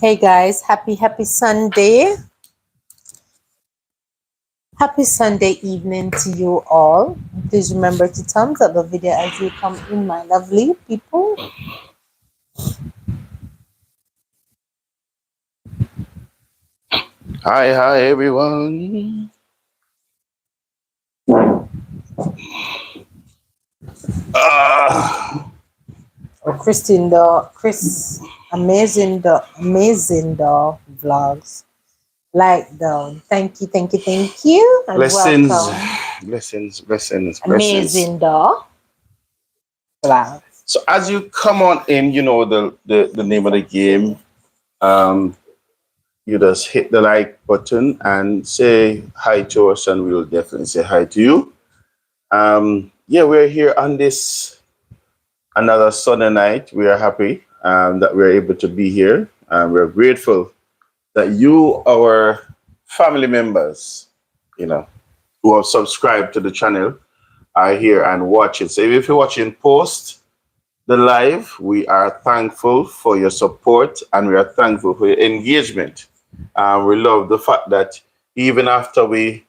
Hey guys, happy Sunday. Happy Sunday evening to you all. Please remember to thumbs up the video as you come in, my lovely people. Hi, everyone. Ah, Chris, amazing the vlogs. Like down. Thank you, and blessings, welcome. blessings. Amazing the vlogs. So as you come on in, you know the name of the game. Um, you just hit the like button and say hi to us, and we'll definitely say hi to you. Yeah, we're here on this another Sunday night. We are happy that we're able to be here. We're grateful that you, our family members, you know, who have subscribed to the channel are here and watching. So if you're watching post the live, we are thankful for your support and we are thankful for your engagement. We love the fact that even after we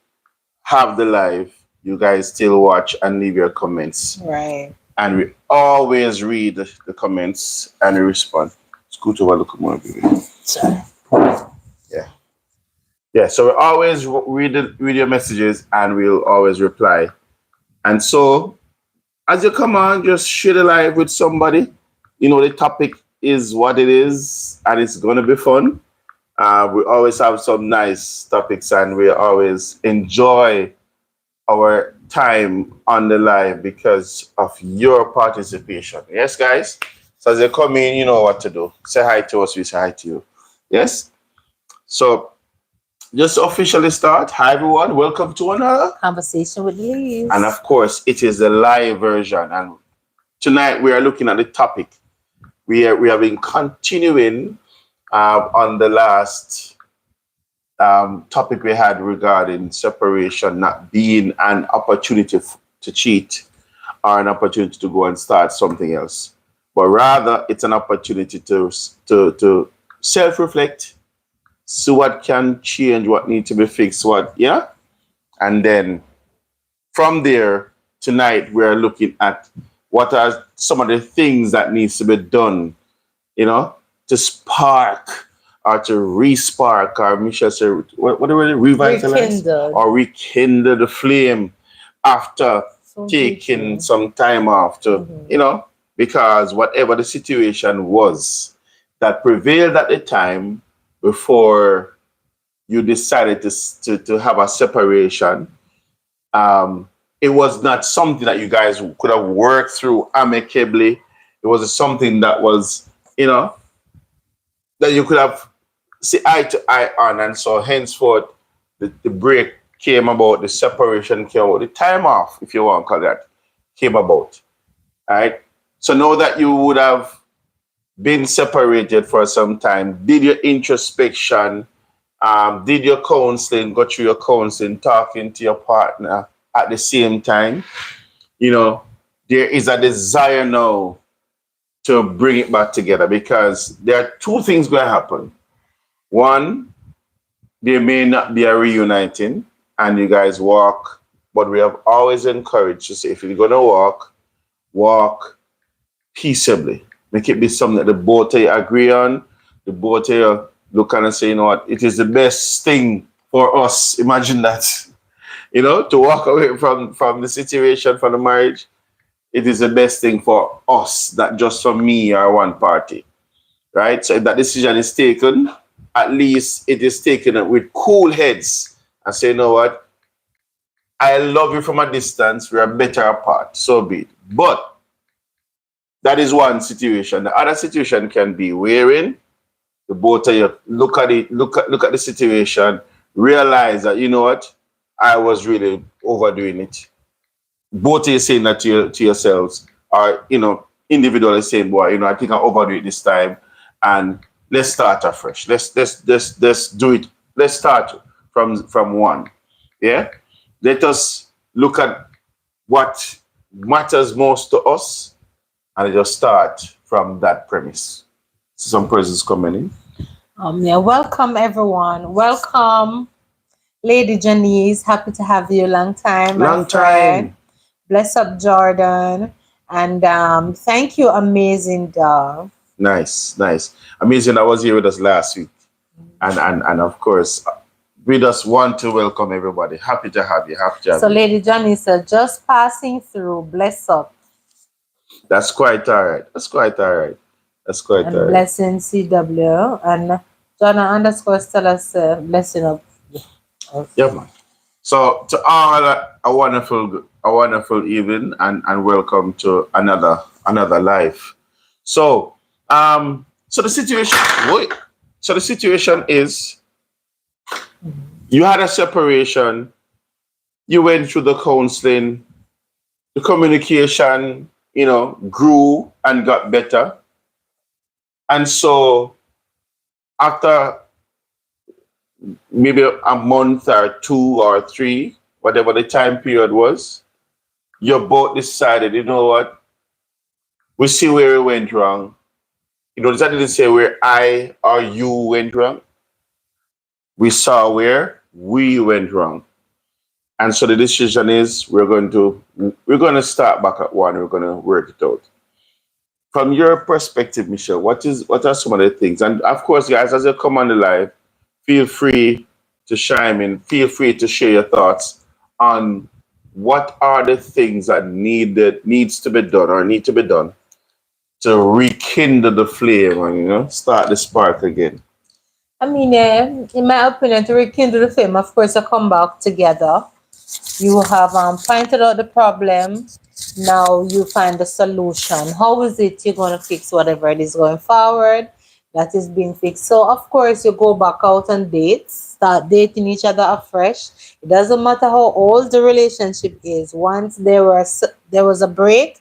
have the live, you guys still watch and leave your comments. Right. And we always read the comments and we respond. It's good to look more, baby. Sorry. Yeah. Yeah, so we always read your messages and we'll always reply. And so, as you come on, just share the live with somebody. You know, the topic is what it is, and it's going to be fun. We always have some nice topics, and we always enjoy our time on the live because of your participation. Yes, guys? So, as you come in, you know what to do. Say hi to us, we say hi to you. Yes? So, just officially start. Hi, everyone. Welcome to another Conversation with Liz. And of course, it is the live version. And tonight we are looking at the topic. We have been continuing on the last topic we had regarding separation not being an opportunity to cheat or an opportunity to go and start something else, but rather it's an opportunity to self-reflect, see what can change, what needs to be fixed, and then from there, tonight we're looking at what are some of the things that needs to be done, to spark or to re-spark, or Michelle said, what do we revitalize or rekindle the flame after taking some time off to, because whatever the situation was that prevailed at the time before you decided to have a separation, it was not something that you guys could have worked through amicably. It was something that was, that you could have see eye to eye on. And so henceforth, the break came about, the separation came about, the time off, if you want to call that, came about. All right. So now that you would have been separated for some time, did your introspection, did your counseling, go through your counseling, talking to your partner at the same time, there is a desire now to bring it back together, because there are two things going to happen. One, there may not be a reuniting and you guys walk, but we have always encouraged to say, if you're going to walk peaceably. Make it be something that the both of you agree on. The both of you look and say, you know what, it is the best thing for us. Imagine that, to walk away from the situation, from the marriage. It is the best thing for us, not just for me or one party, right? So if that decision is taken, at least it is taken with cool heads and say, you know what, I love you from a distance. We are better apart. So be it. But that is one situation. The other situation can be wherein the both of you look at it, look at the situation, realize that, you know what, I was really overdoing it. Both of you saying that to yourselves, or individually saying, boy, I think I overdo it this time, and let's start afresh. Let's do it. Let's start from one. Yeah. Let us look at what matters most to us, and just start from that premise. So some persons coming in. Yeah, welcome everyone. Welcome, Lady Janice. Happy to have you. Long time, my Long friend. time. Bless up, Jordan. And thank you, amazing dog. Nice, nice. Amazing. I was here with us last week. And of course, we just want to welcome everybody. Happy to have you. Happy to have So, you. Lady Janice, just passing through. Bless up That's quite all right. That's quite all right. That's quite all and right. blessing CW and Jonah underscore Stella blessing up. Yeah, man. So to all, a wonderful evening, and welcome to another life. So so the situation wait. So the situation is you had a separation, you went through the counseling, the communication, grew and got better. And so after maybe a month or two or three, whatever the time period was, you both decided, you know what, we see where it went wrong. That didn't say where I or you went wrong. We saw where we went wrong. And so the decision is we're going to start back at one. We're going to work it out. From your perspective, Michelle, what are some of the things? And of course, guys, as you come on the live, feel free to chime in. Feel free to share your thoughts on what are the things that needs to be done or need to be done to rekindle the flame and start the spark again. I mean, in my opinion, to rekindle the flame, of course, I come back together. You have pointed out the problem. Now you find the solution. How is it you're going to fix whatever it is going forward that is being fixed? So, of course, you go back out on dates, start dating each other afresh. It doesn't matter how old the relationship is. Once there was a break,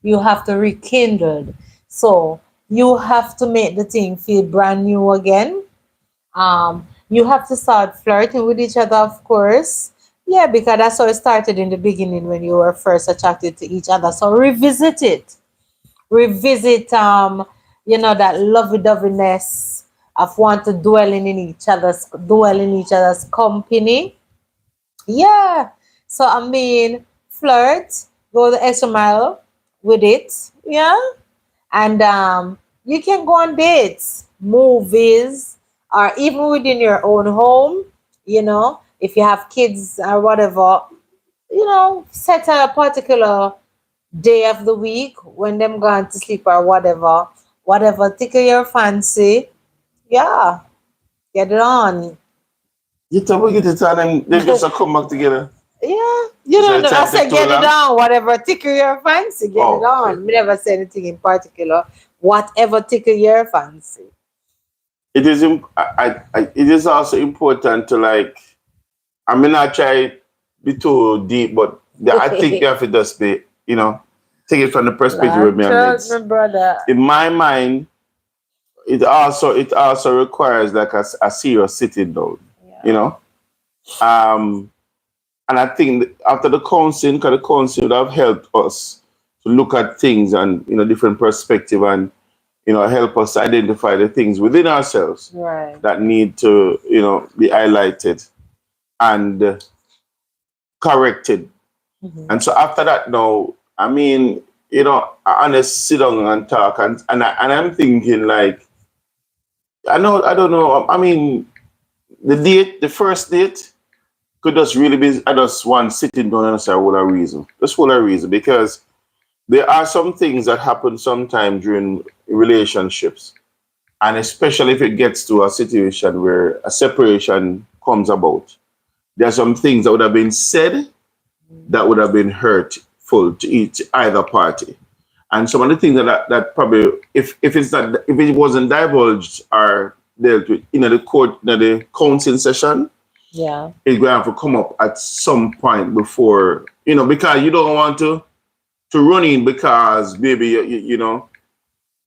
you have to rekindle. So, you have to make the thing feel brand new again. You have to start flirting with each other, of course. Yeah, because that's how it started in the beginning when you were first attracted to each other. So revisit it. Revisit that lovey-doveyness of want to dwell in each other's company. Yeah. So I mean, flirt, go the extra mile with it. Yeah. And you can go on dates, movies, or even within your own home. If you have kids or whatever, set a particular day of the week when them going to sleep or whatever tickle your fancy. Yeah, get it on. You tell me get it on and they just come back together. Yeah, So the I time said take too get it long? on. Whatever tickle your fancy, get it Oh, okay. on. We never say anything in particular. Whatever tickle your fancy. It is also important to I mean not try be too deep, but I think you have to just be, take it from the perspective of Long me and throat, my it's brother. in my mind, it also requires like a serious sitting down, you Yeah. know. Um and I think that after the counseling, because the counseling would have helped us to look at things and different perspective and help us identify the things within ourselves Right. that need to be highlighted and corrected. Mhm. And so after that, now, I mean, I honest sit down and talk, and I'm thinking like, I don't know. I mean, the first date could just really be just one sitting down and say, "What a reason?" Just what a reason, because there are some things that happen sometime during relationships, and especially if it gets to a situation where a separation comes about. There are some things that would have been said that would have been hurtful to each either party. And some of the things that probably if it wasn't divulged or dealt with in the court in the counseling session, Yeah. it's going to have to come up at some point before because you don't want to run in because maybe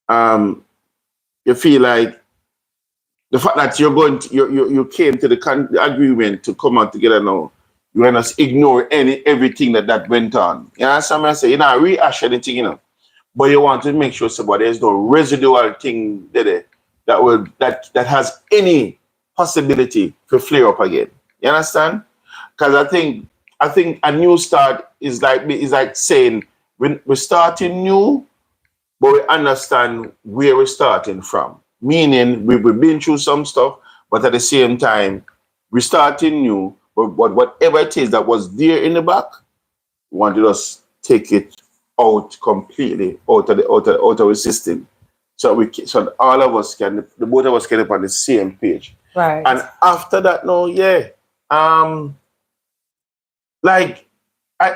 um you feel like the fact that you came to the agreement to come out together now, you want to ignore everything that went on. You know, some say rehash anything, but you want to make sure somebody there's no residual thing there. that has any possibility to flare up again. You understand? Because I think a new start is like saying we're starting new, but we understand where we're starting from. Meaning we've been through some stuff, but at the same time, we're starting new. But whatever it is that was there in the back, we want to just take it out completely out of the system. So all of us can, the both of us can be on the same page. Right. And after that, no, yeah. Like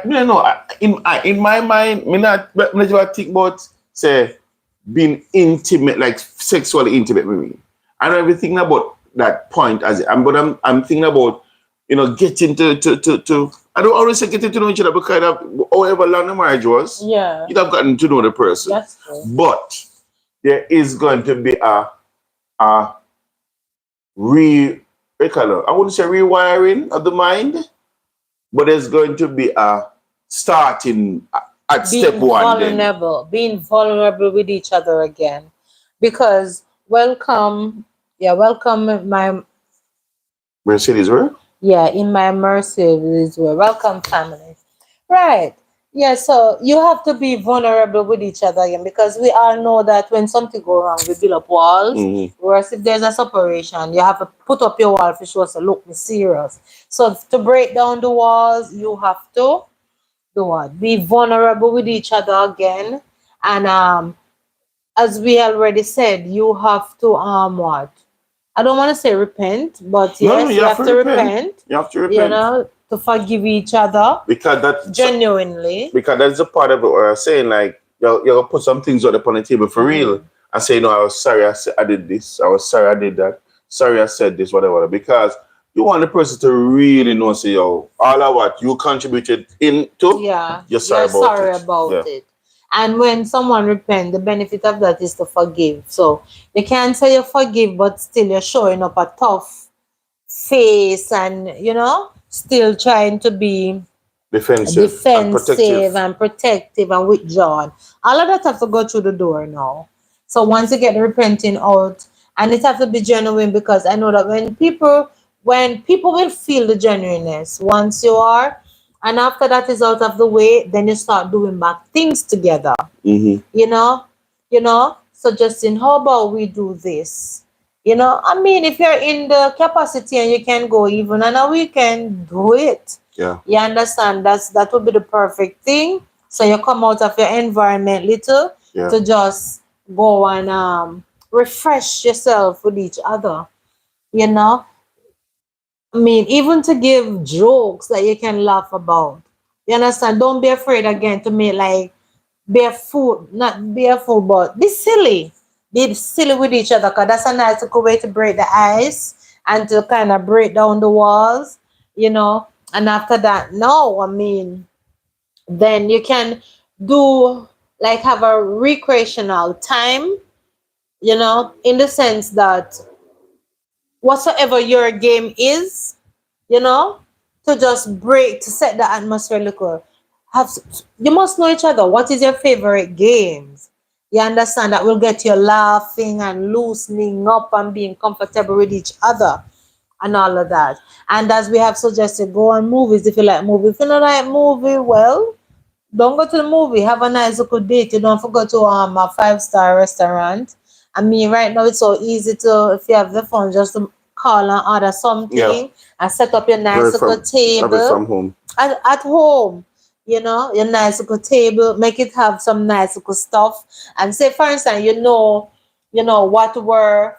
in my mind, me not think about say being intimate, like sexually intimate with me. I don't even think about that point but I'm thinking about getting to I don't always say getting to know each other because of however long the marriage was, Yeah. you'd have gotten to know the person. That's true. But there is going to be a I wouldn't say rewiring of the mind, but there's going to be a starting at step one. Being vulnerable with each other again, because welcome my Mercedes, where? yeah in my immersive is where welcome family, right? Yeah, so you have to be vulnerable with each other again, because we all know that when something go wrong, we build up walls. Mhm. Whereas if there's a separation, you have to put up your wall for sure. So look, me serious. So to break down the walls, you have to do what? Be vulnerable with each other again. And as we already said, you have to what? I don't want to say repent, but No, yes, you you have have to to repent. repent, You have to repent. to forgive each other Because genuinely. that's a part of it where I'm saying like you'll put some things on the table for real and say, no, I was sorry I did this. I was sorry I did that. Sorry I said this, whatever. Because you want the person to really know, say, yo, all of what you contributed into, Yeah, you're you're sorry about sorry it. about Yeah. it. And when someone repent, the benefit of that is to forgive. So you can't say you forgive, but still you're showing up a tough face and still trying to be Defensive and defensive protective. and protective and withdrawn. All of that have to go through the door now. So once you get the repenting out, and it have to be genuine, because I know that when people will feel the genuineness once you are, and after that is out of the way, then you start doing back things together. Mm-hmm. You know, suggesting how about we do this? I mean, if you're in the capacity and you can go even on a weekend, do it. Yeah. You understand? That would be the perfect thing. So you come out of your environment little Yeah. to just go and refresh yourself with each other. You know, I mean, even to give jokes that you can laugh about. You understand? Don't be afraid again to make like be a fool, not be a fool, but be silly. Be silly with each other, because that's a nice good way to break the ice and to kind of break down the walls. And after that, no, I mean, then you can do like have a recreational time, in the sense that whatsoever your game is, you know, to just break, to set the atmosphere local. You must know each other. What is your favorite games? You understand that will get you laughing and loosening up and being comfortable with each other and all of that. And as we have suggested, go on movies if you like movies. If you don't like movie, well, don't go to the movie. Have a nice little date. You don't forget to a 5-star restaurant. I mean, right now it's so easy to, if you have the phone, just to call and order something. Yeah. And set up your nice little Have it table from home. at home. Your nice little table. Make it have some nice little stuff. And say, for instance, what were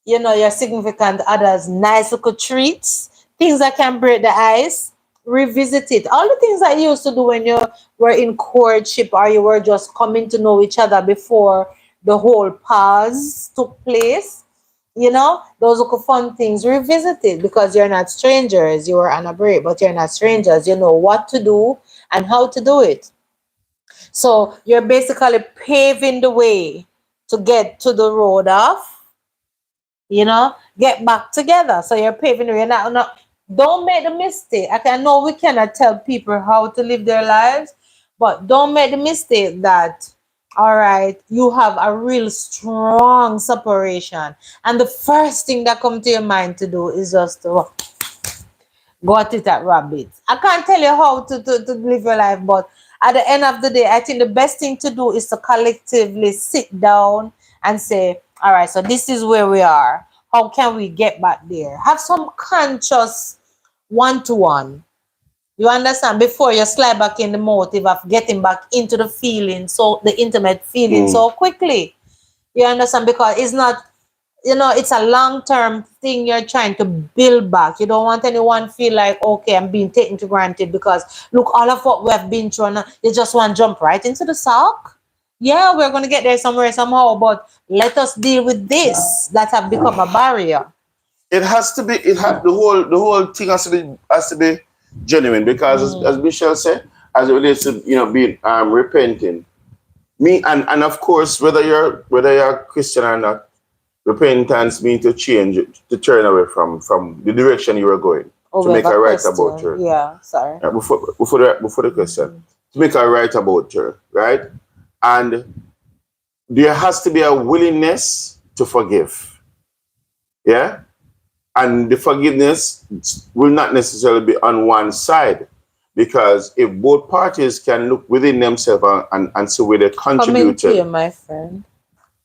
your significant others nice little treats, things that can break the ice. Revisit it. All the things that you used to do when you were in courtship or you were just coming to know each other before the whole pause took place. Those little fun things, revisit it, because you're not strangers. You were on a break, but you're not strangers. You know what to do and how to do it. So you're basically paving the way to get to the road of get back together. So you're paving the way. Not, don't make the mistake. I know we cannot tell people how to live their lives, but don't make the mistake that all right, you have a real strong separation. And the first thing that comes to your mind to do is just to go at it at rabbit. I can't tell you how to live your life, but at the end of the day, I think the best thing to do is to collectively sit down and say, all right, so this is where we are. How can we get back there? Have some conscious one-to-one. You understand? Before you slide back in the motive of getting back into the feeling, so the intimate feeling so quickly. You understand? Because it's not, it's a long-term thing you're trying to build back. You don't want anyone feel like, okay, I'm being taken for granted because look, all of what we have been through, and you just want to jump right into the sock. Yeah, we're going to get there somewhere somehow, but let us deal with this that have become a barrier. It has to be. The whole thing has to be genuine because, as Michelle said, as it relates to being repenting. Me and of course, whether you're Christian or not, repentance means to change, to turn away from the direction you were going, Oh, to we make have a a right question. about her. Yeah, sorry. Before the question, to make a right about her, right? And there has to be a willingness to forgive. Yeah? And the forgiveness will not necessarily be on one side. Because if both parties can look within themselves and see where they Coming to contributed you, my friend.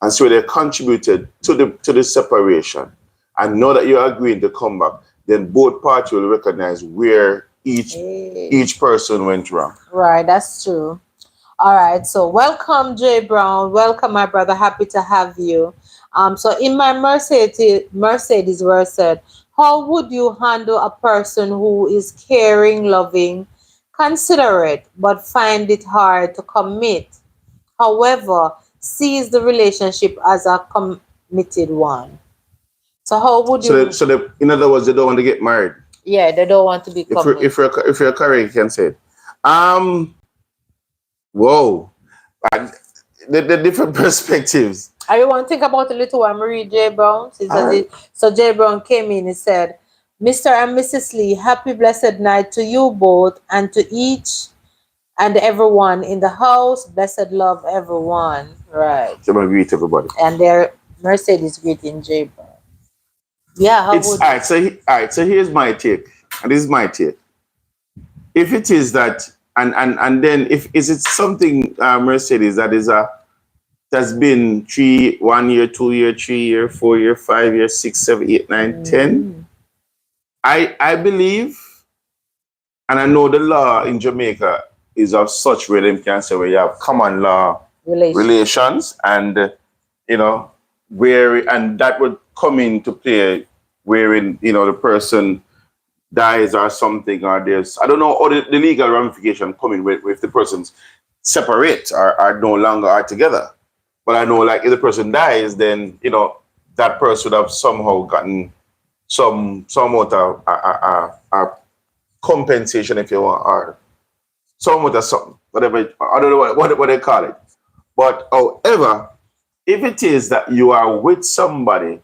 and see where they contributed to the separation and know that you're agreeing to come back, then both parties will recognize where each person went wrong. Right, that's true. All right, so welcome, Jay Brown. Welcome, my brother. Happy to have you. So in my Mercedes verse said, how would you handle a person who is caring, loving, considerate, but find it hard to commit? However, sees the relationship as a committed one. So how would So, you? in other words, they don't want to get married. Yeah, they don't want to be If you're, committed. if you're correct, you can say it. Whoa. And the different perspectives. I want to think about a little while. Marie J. Brown. All right. So J. Brown came in and said, Mr. and Mrs. Lee, happy blessed night to you both and to each and everyone in the house. Blessed love, everyone. Right. So I'm going to greet everybody. And their Mercedes greeting J. Brown. Yeah, how It's would all right. So here's my take, and this is my take. If it is that, and then if is it something Mercedes that's been 1 year, 2 year, 3 year, 4 year, 5 year, 6, 7, 8, 9, 10. I believe, and I know the law in Jamaica is of such where them can say where you have common law relations and where and that would come into play wherein the person dies or something, or there's I don't know, or the legal ramification coming with the person's separate or are no longer are together. But I know, like, if the person dies, then that person would have somehow gotten some amount of compensation, if you want, or some amount of something, whatever. I don't know what they call it. But however, if it is that you are with somebody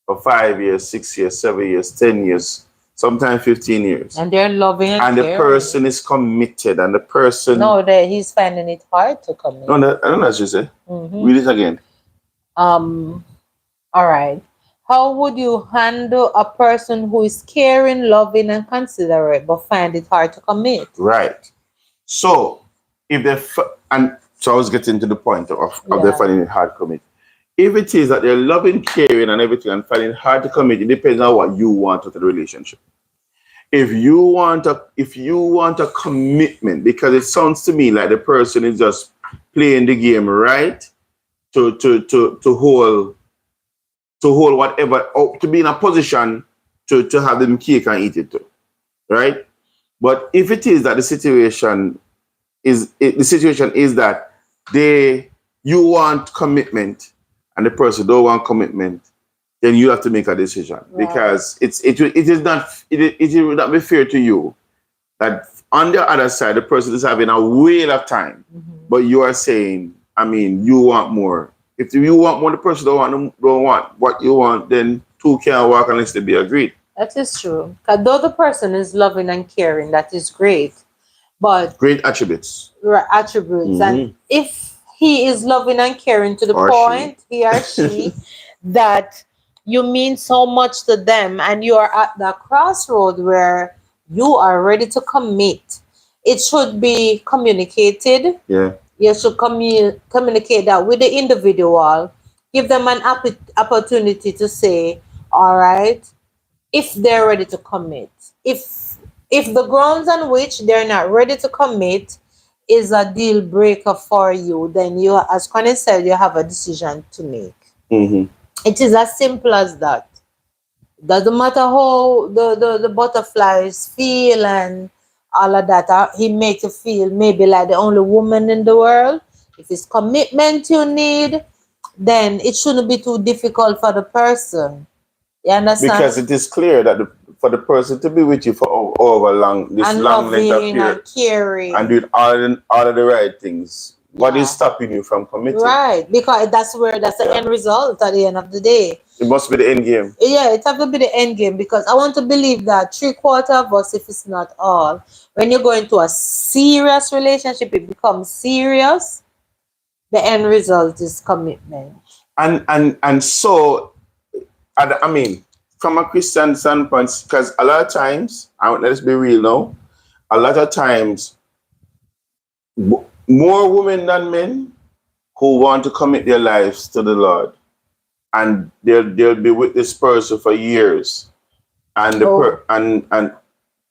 for 5 years, 6 years, 7 years, 10 years, sometimes 15 years, and they're loving and the caring. person is committed, and the person he's finding it hard to commit. no, I don't know what you say. Read it again. All right. How would you handle a person who is caring, loving, and considerate, but find it hard to commit? Right. So if so I was getting to the point of them finding it hard to commit. If it is that they're loving, caring, and everything, and finding it hard to commit, it depends on what you want with the relationship. If you want a commitment, because it sounds to me like the person is just playing the game, right? To hold whatever, or to be in a position to have them cake and eat it too, right? But if it is that the situation is that you want commitment and the person don't want commitment, then you have to make a decision, because it will not be fair to you that on the other side the person is having a whale of time, but you are saying, you want more. If you want more, the person don't want what you want, then two can't walk unless they be agreed. That is true. Because though the person is loving and caring, that is great. But great attributes. Attributes. And if he is loving and caring to the Or point, he or she, that you mean so much to them and you are at that crossroad where you are ready to commit, it should be communicated. Yeah. You should communicate that with the individual, give them an opportunity to say, all right, if they're ready to commit. If the grounds on which they're not ready to commit is a deal breaker for you, then you, as Connie said, you have a decision to make. Mm-hmm. It is as simple as that. Doesn't matter how the butterflies feel and all of that. He makes you feel maybe like the only woman in the world. If it's commitment you need, then it shouldn't be too difficult for the person. You understand? Because it is clear that for the person to be with you for over long this And long length of loving period and caring. and doing all of the right things, what Yeah. is stopping you from committing? Right, because that's the Yeah. end result at the end of the day. It must be the end game. Yeah, it have to be the end game, because I want to believe that 3/4 of us, if it's not all, when you go into a serious relationship, it becomes serious. The end result is commitment. And so I mean, from a Christian standpoint, because a lot of times, let's be real now, a lot of times, more women than men who want to commit their lives to the Lord, and they'll be with this person for years, and and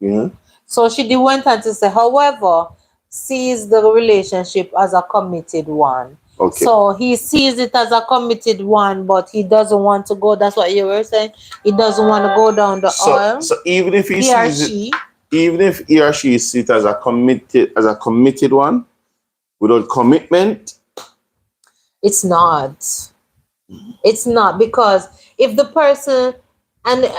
you know. So she went on to say, however, sees the relationship as a committed one. Okay. So he sees it as a committed one, but he doesn't want to go. That's what you were saying. He doesn't want to go down the aisle. So even if He or she, even if he or she sees it as a committed one, without commitment, it's not. It's not, because if the person, and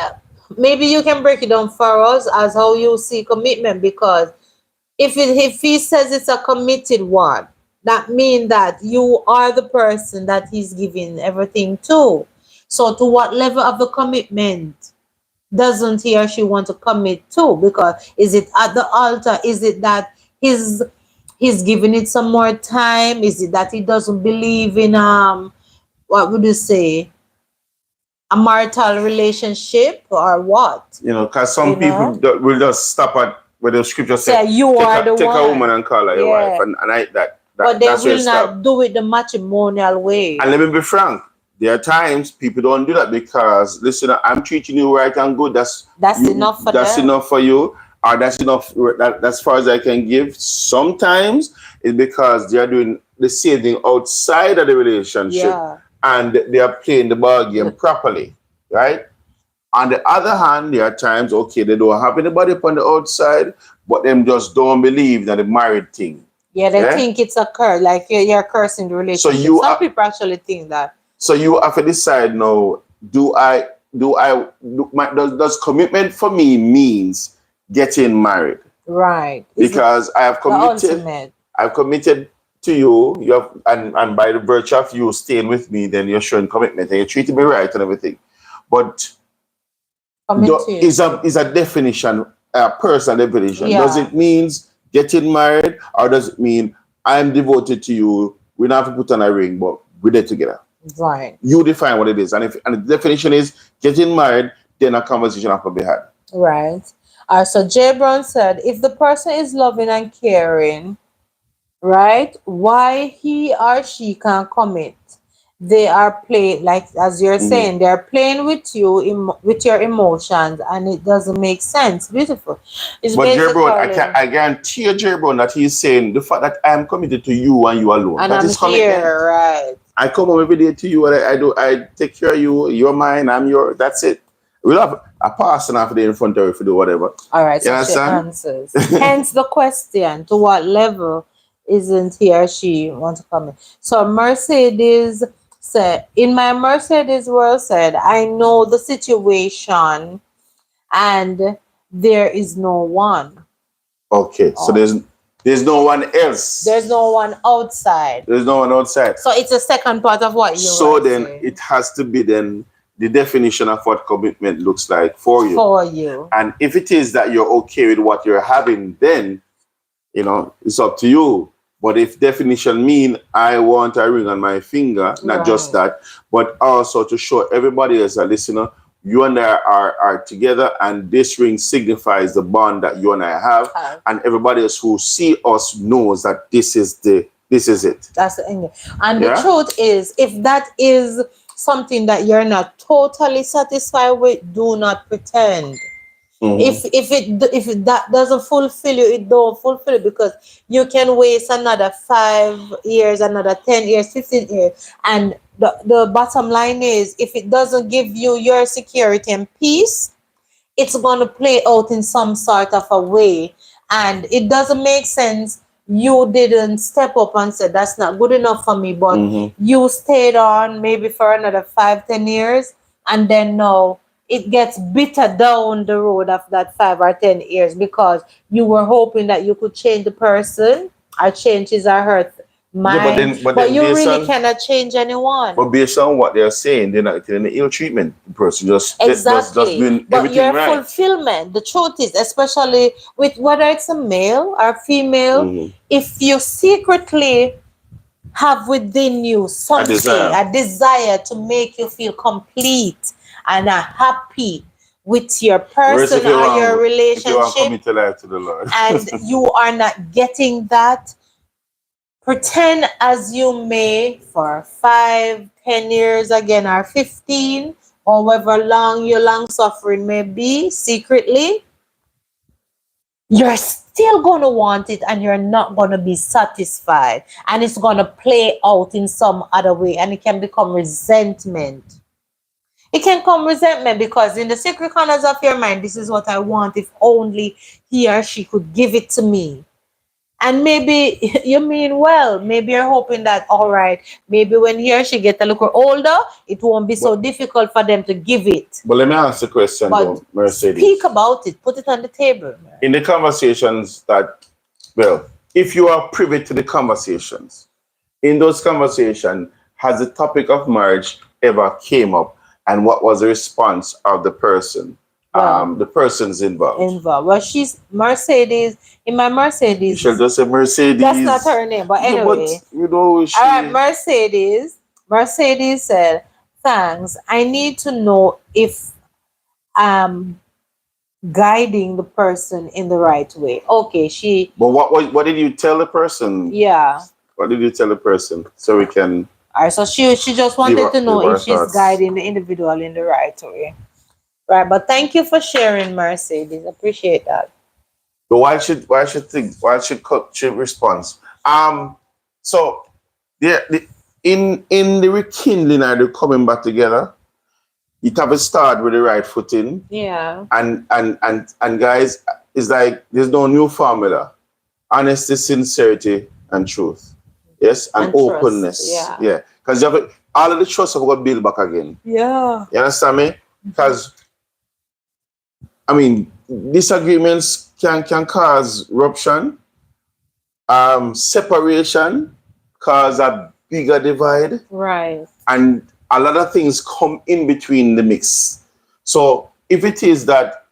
maybe you can break it down for us as how you see commitment, because if he says it's a committed one, that means that you are the person that he's giving everything to. So to what level of the commitment doesn't he or she want to commit to? Because is it at the altar? Is it that he's giving it some more time? Is it that he doesn't believe in what would you say, a marital relationship, or what? you know, because some people will just stop at where the scripture says, you are the take one. a woman and call her your wife, and but they that's where will not do it the matrimonial way. And let me be frank, there are times people don't do that because, listen, I'm treating you right and good. That's enough for that's them. enough for you, or that's enough. That's as far as I can give. Sometimes it's because they are doing the same thing outside of the relationship, and they are playing the ball game properly, right? On the other hand, there are times, okay, they don't have anybody on the outside, but them just don't believe that the married thing. Yeah, they think it's a curse, like you're cursing the relationship. So some people actually think that. So you have to decide now, does commitment for me means getting married? Right. Because I have committed. I've committed to you. You have, and by the virtue of you staying with me, then you're showing commitment and you're treating me right and everything. But is a definition, a personal definition. Yeah. Does it mean getting married, or does it mean I'm devoted to you? We don't have to put on a ring, but we're there together. Right. You define what it is. And the definition is getting married, then a conversation has to be had. Right. So Jay Brown said, if the person is loving and caring, right, why he or she can't commit? They are playing, like as you're saying, they're playing with you, with your emotions, and it doesn't make sense. Beautiful. But Jay Brown, I guarantee you, Jay Brown, that he's saying the fact that I am committed to you and you alone. And that I'm is commitment. here, right. I come home every day to you, and I take care of you. You're mine, I'm yours. That's it. We'll have a person after day in front of you to do whatever. All right, so she answers. Hence the question, to what level isn't he or she want to come in? So Mercedes said, in my Mercedes world said, I know the situation and there is no one. Okay, so there's no one else. There's no one outside. There's no one outside. So it's a second part of what you So then saying. It has to be then the definition of what commitment looks like for you. For you. And if it is that you're okay with what you're having, then, it's up to you. But if definition mean I want a ring on my finger, not just that, but also to show everybody as a listener, you and I are together, and this ring signifies the bond that you and I have, and everybody else who see us knows that this is it. That's the thing. And the truth is, if that is something that you're not totally satisfied with, do not pretend. If that doesn't fulfill you, it don't fulfill it, because you can waste another 5 years, another 10 years, 15 years, and the bottom line is, if it doesn't give you your security and peace, it's going to play out in some sort of a way, and it doesn't make sense. You didn't step up and said that's not good enough for me, but you stayed on maybe for another 5-10 years, and then now it gets bitter down the road of that 5 or 10 years, because you were hoping that you could change the person or change his or her mind, but you really cannot change anyone. But based on what they're saying, they're not getting the ill treatment. The person just doing but everything your right. Fulfillment, the truth is, especially with whether it's a male or female, if you secretly have within you something, a desire to make you feel complete and happy with your person or your relationship, to the Lord. and you are not getting that, pretend as you may for 5-10 years again, or 15, however long your long suffering may be, secretly, you're still going to want it, and you're not going to be satisfied, and it's going to play out in some other way, and it can become resentment. It can come resentment, because in the secret corners of your mind, this is what I want, if only he or she could give it to me. And maybe you mean well. Maybe you're hoping that, all right, maybe when he or she gets a little older, it won't be so difficult for them to give it. But let me ask the question, though, Mercedes. Speak about it. Put it on the table. In the conversations that, well, if you are privy to the conversations, in those conversations, has the topic of marriage ever came up? And what was the response of the person? The persons involved. Well, she's Mercedes. In my Mercedes, you should just say Mercedes. That's not her name, but anyway. No, but, all right, Mercedes. Mercedes said, "Thanks. I need to know if I'm guiding the person in the right way." Okay, she. But what did you tell the person? Yeah. What did you tell the person, so we can? All right, so she just wanted to know if she's guiding the individual in the right way. Right, but thank you for sharing, Mercedes. Appreciate that. But why should she respond? So in the rekindling or the coming back together, you have to start with the right footing. Yeah. And guys, it's like there's no new formula. Honesty, sincerity, and truth. Yes, and openness. Trust. Yeah. Because you have all of the trust have got to build back again. Yeah. You understand me? Because I mean, disagreements can cause rupture, separation, cause a bigger divide. Right. And a lot of things come in between the mix. So if it is that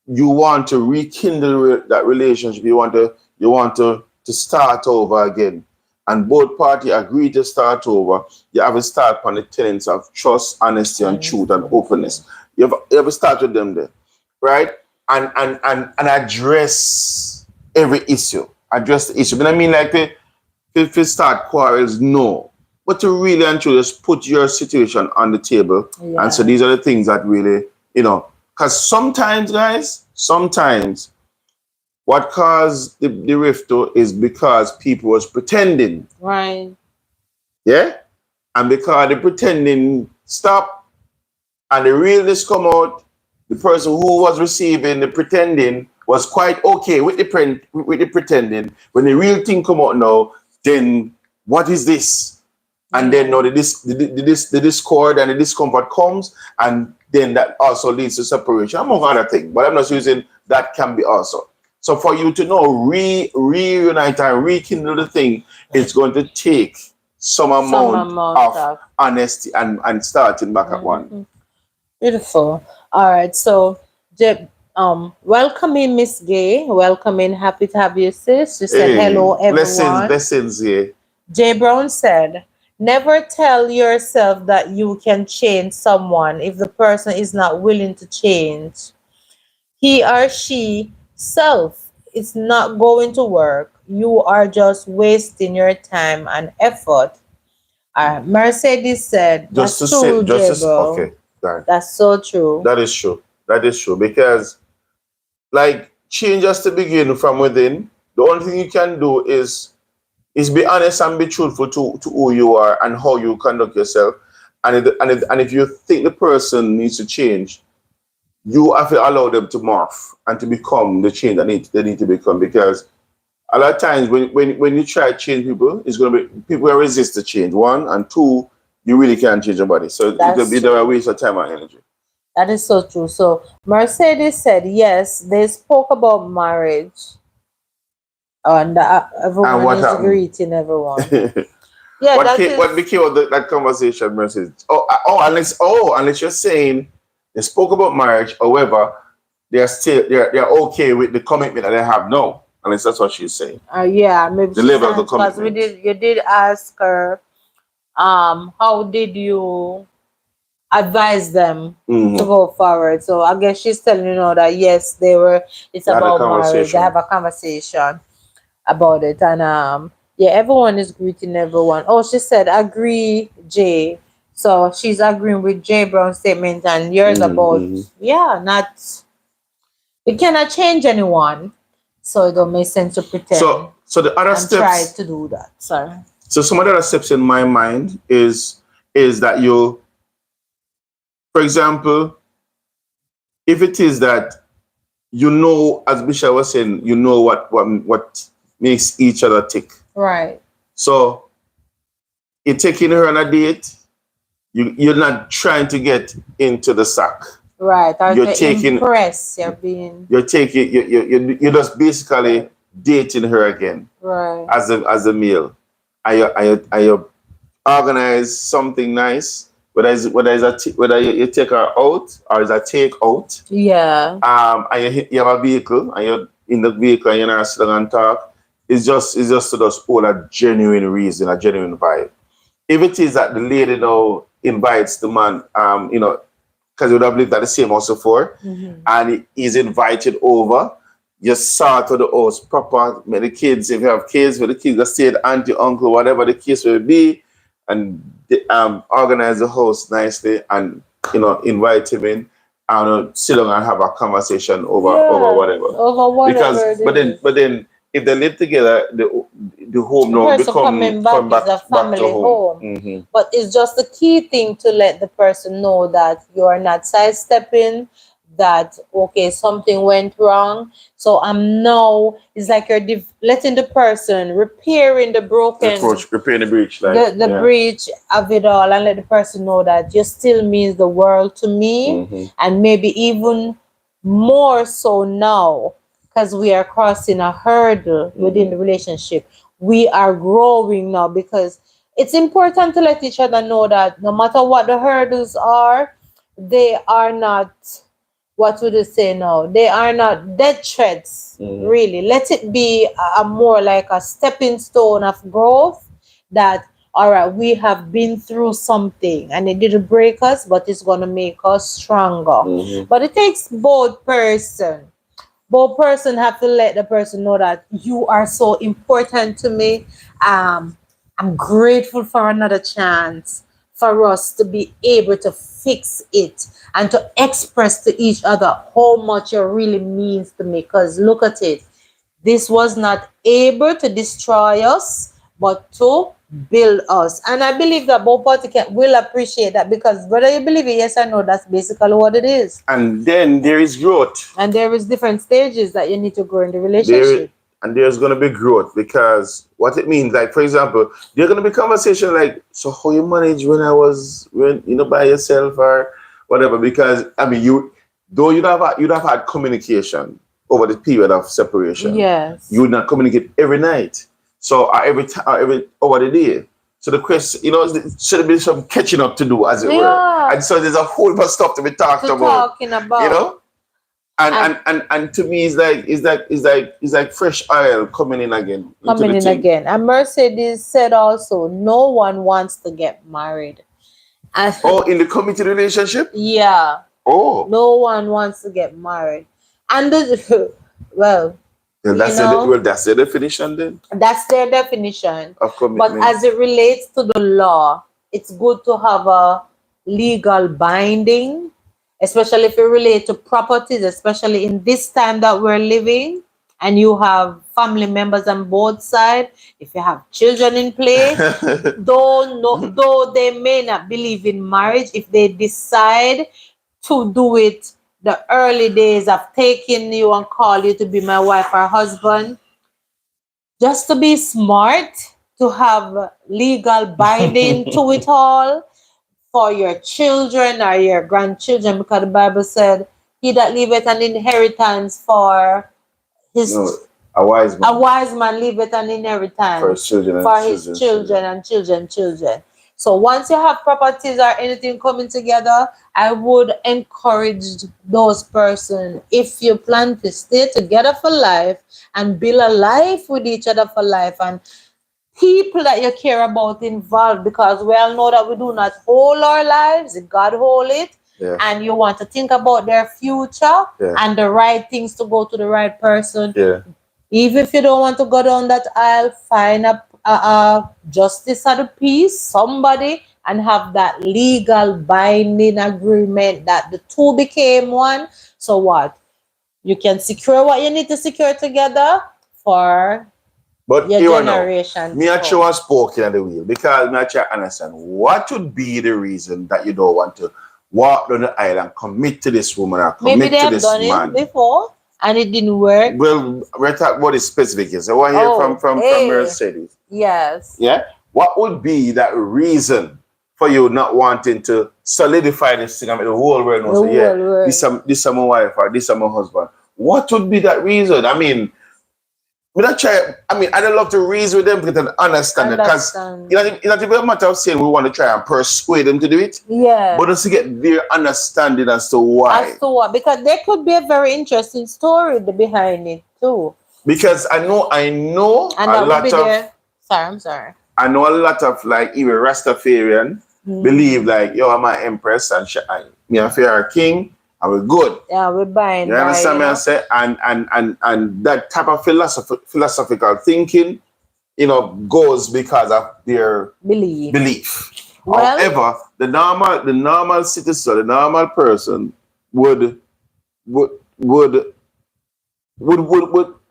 you want to rekindle that relationship, you want to start over again, and both parties agree to start over, you have to start on the tenets of trust, honesty, and truth, and openness. You have to start with them there. Right? And address every issue. Address the issue. But I mean, like, if you start quarrels, no. But to really and truly just put your situation on the table. Yeah. And so these are the things that really, because sometimes, guys, what caused the rift is because people was pretending. Right. Yeah? And because the pretending stopped and the realness come out, the person who was receiving the pretending was quite okay with the pretending. When the real thing come out now, then what is this? And then now the discord and the discomfort comes, and then that also leads to separation, among other things. But I'm not using that can be also. So for you to know, reunite and rekindle the thing, it's going to take some amount of honesty and starting back at one. Beautiful. All right. So Welcome in, Miss Gay. Welcome in. Happy to have you, sis. She said, Hey, hello, blessings, everyone. blessings here. Jay Brown said, never tell yourself that you can change someone if the person is not willing to change. He or she self is not going to work. You are just wasting your time and effort. Mercedes said, Just to that's say, true, just Jay to, Brown. okay, done. That's so true. That is true. That is true because, like, change has to begin from within. The only thing you can do is be honest and be truthful to who you are and how you conduct yourself. And if you think the person needs to change, you have to allow them to morph and to become the change that they need to become. Because a lot of times when you try to change people, it's going to be people will resist the change. One and two, you really can't change nobody. So it will That's be a true. waste of time and energy. That is so true. So Mercedes said, yes, they spoke about marriage, and And everyone what is happened? greeting everyone. Yeah, that What is became of that conversation, message? Unless you're saying they spoke about marriage, however, they're okay with the commitment that they have now. Unless that's what she's saying. yeah, maybe The she's level of the saying because commitment. you did ask her, how did you advise them to Mm-hmm. go forward? So I guess she's telling you know that yes, they were. It's They had a about marriage. They have conversation. a conversation about it, and yeah, everyone is greeting everyone. Oh, she said agree, Jay. So she's agreeing with Jay Brown's statement and yours about Mm-hmm. yeah, not we cannot change anyone, so it don't make sense to pretend So the other and try steps. to do that. Sorry. So some of the other steps in my mind is that you, for example, if it is that you know, as Bishop was saying, you know what makes each other tick. Right. So you're taking her on a date, you're not trying to get into the sack. Right. Or You're to taking impress you're being you're taking you're just basically dating her again right. as a male. And you organize something nice, whether you take her out or is a take out. Yeah. And you have a vehicle and you're in the vehicle and you're not sitting and talk. It's just to just hold a genuine reason, a genuine vibe. If it is that the lady now invites the man, because you would have lived at the same house before, Mm-hmm. and he's invited over, you start to the house proper, with the kids, if you have kids, with the kids that stay at auntie, uncle, whatever the case may be, and organize the house nicely and invite him in and sit down and have a conversation over Yeah. whatever. Over whatever Because it is. but then if they live together, the home The now person coming come back is a back to family home. home. Hmm. But it's just the key thing to let the person know that you are not sidestepping, that, okay, something went wrong. So I'm now, it's like you're letting the person repairing the broken, Approach repairing the breach, like the yeah. breach of it all, and let the person know that you still means the world to me, Hmm. and maybe even more so now because we are crossing a hurdle within the relationship. We are growing now because it's important to let each other know that no matter what the hurdles are, they are not, what would you say now? They are not dead threats, Hmm. really. Let it be a more like a stepping stone of growth that, all right, we have been through something and it didn't break us, but it's going to make us stronger. Hmm. But it takes both person have to let the person know that you are so important to me. I'm grateful for another chance for us to be able to fix it and to express to each other how much it really means to me. Because look at it, this was not able to destroy us, but to build us. And I believe that both parties will appreciate that because whether you believe it, yes or no, that's basically what it is. And then there is growth. And there is different stages that you need to grow in the There relationship. and there's gonna be growth because what it means, like for example, there's gonna be conversation like, so how you manage when by yourself or whatever. Because I mean, you'd have had communication over the period of separation. Yes. You would not communicate every night, so every time, every over the day. So the question, should be some catching up to do, as it were. Yeah. And so there's a whole bunch of stuff to be talked To about. talking You about. know, And to me, it's like fresh oil coming in again into Coming the in thing. again. And Mercedes said also, no one wants to get married. And Oh, in the committed relationship? yeah, Oh, no one wants to get married. And well, well, you know, that's the definition then that's their definition. of But commitment. as it relates to the law, it's good to have a legal binding, especially if it relates to properties, especially in this time that we're living, and you have family members on both sides. If you have children in play, though they may not believe in marriage, if they decide to do it the early days of taking you and call you to be my wife or husband, just to be smart, to have legal binding to it all for your children or your grandchildren, because the Bible said, he that leaveth an inheritance for his No, a wise a man wise man leaveth an for his inheritance children and for his children's children and children. So once you have properties or anything coming together, I would encourage those persons, if you plan to stay together for life and build a life with each other for life, and people that you care about involved, because we all know that we do not hold our lives, God hold it. Yeah. And you want to think about their future, Yeah. and the right things to go to the right person. Yeah. Even if you don't want to go down that aisle, find a justice of the peace, somebody, and have that legal binding agreement that the two became one. So what? You can secure what you need to secure together for But your you know, generation. me actually was spoken at the wheel because me actually understand what would be the reason that you don't want to walk down the aisle and commit to this woman or Maybe commit they to have this done man. it before and it didn't work. Well, we're talking about the specifics. I want to hear from Mercedes. Yes. Yeah. What would be that reason for you not wanting to solidify this thing? I mean, the whole world knows. The Yeah, whole world. this is my wife or this is my husband. What would be that reason? I mean, I'd love to reason with them to get an understanding, because it's not even a matter of saying we want to try and persuade them to do it. Yeah. But just to get their understanding as to why. As to what? Because there could be a very interesting story behind it too. Because I know And a that would lot be of there. Sorry, I'm sorry. I know a lot of like even Rastafarian believe like, yo, I'm an empress and me and Fear are king and we're good. Yeah, we're buying. You understand me? I say, and that type of philosophical thinking, goes because of their belief. Well, However, the normal citizen, the normal person would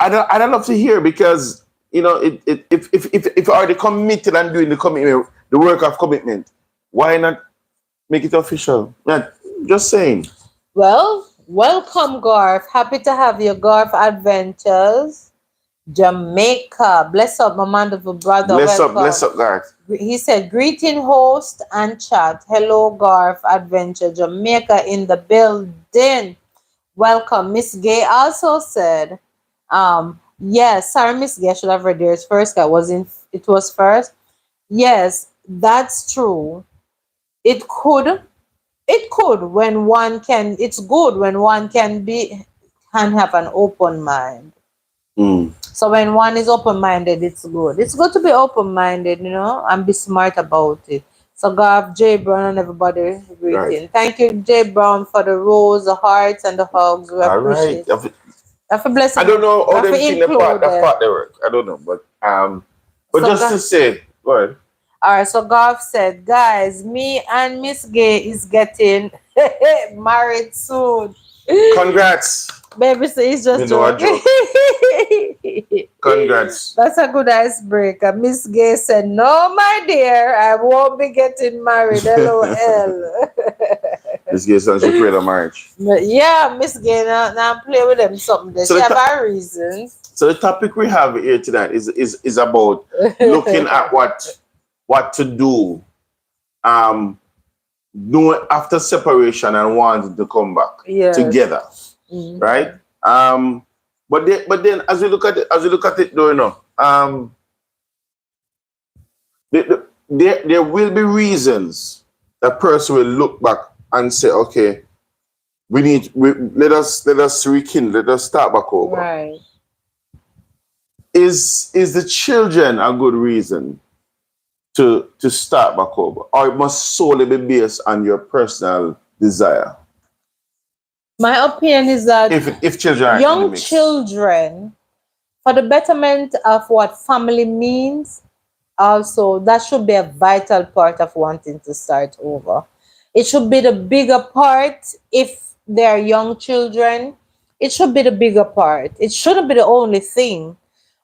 I'd love to hear, because if you're already committed and doing the commitment, the work of commitment, why not make it official? Yeah, just saying. well, welcome, Garth. Happy to have you, Garth Adventures, Jamaica. Bless up, my wonderful brother. Bless up, Garth. He said, greeting host and chat. Hello, Garth Adventure, Jamaica in the building. Welcome. Miss Gay also said, yes, sorry, Miss Gay, I should have read yours first. It was first. Yes, that's true. It could when one can, it's good when one can have an open mind. So when one is open-minded, it's good. It's good to be open-minded, and be smart about it. So God, J Brown, and everybody greeting. Right. Thank you, J Brown, for the rose, the hearts, and the hugs. We appreciate it. That's a blessing. I don't know how them think the part they work. I don't know, but so just to say, go ahead. All right, so Golf said, guys, me and Miss Gay is getting married soon. Congrats. Baby, so it's just joking. Congrats. That's a good icebreaker. Miss Gay said, no, my dear, I won't be getting married. LOL. Miss Gay said she prayed on marriage. Yeah, Miss Gay, now play with them something. She have a reason. So the topic we have here tonight is about looking at what to do after separation and wanting to come back together. Mm-hmm. Right? But then as we look at it though, there will be reasons that person will look back and say, okay, Let us rekindle, let us start back over. Right. Is the children a good reason to start back over, or it must solely be based on your personal desire? My opinion is that If children are in the young mix, children, for the betterment of what family means, also that should be a vital part of wanting to start over. It should be the bigger part if they're young children. It should be the bigger part. It shouldn't be the only thing,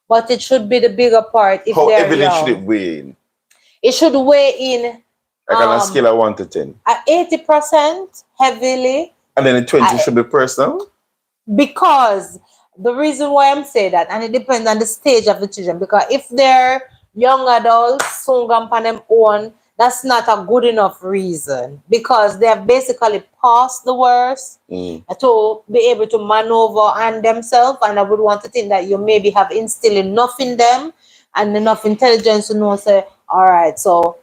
but it should be the bigger part if how they're heavily should it young. weigh in? It should weigh in Like on a scale of 1 to 10, at 80% heavily. and then the 20 should be personal. Because the reason why I'm saying that, and it depends on the stage of the children, because if they're young adults, soon gone on them own, that's not a good enough reason, because they have basically passed the worst to be able to maneuver on themselves. And I would want to think that you maybe have instilled enough in them and enough intelligence to know, say, all right, so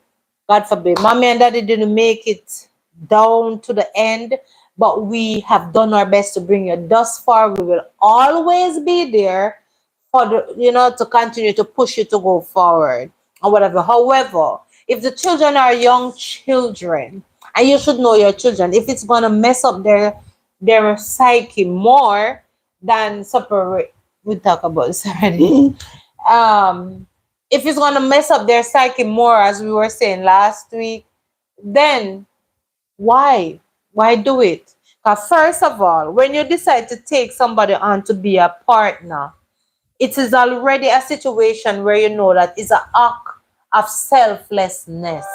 God forbid, mommy and daddy didn't make it down to the end, but we have done our best to bring you thus far. We will always be there for to continue to push you to go forward or whatever. However, if the children are young children, and you should know your children, if it's gonna mess up their psyche more than separate, we talk about this already. If it's gonna mess up their psyche more, as we were saying last week, then why? Why do it? Because first of all, when you decide to take somebody on to be a partner, it is already a situation where you know that it's an act of selflessness.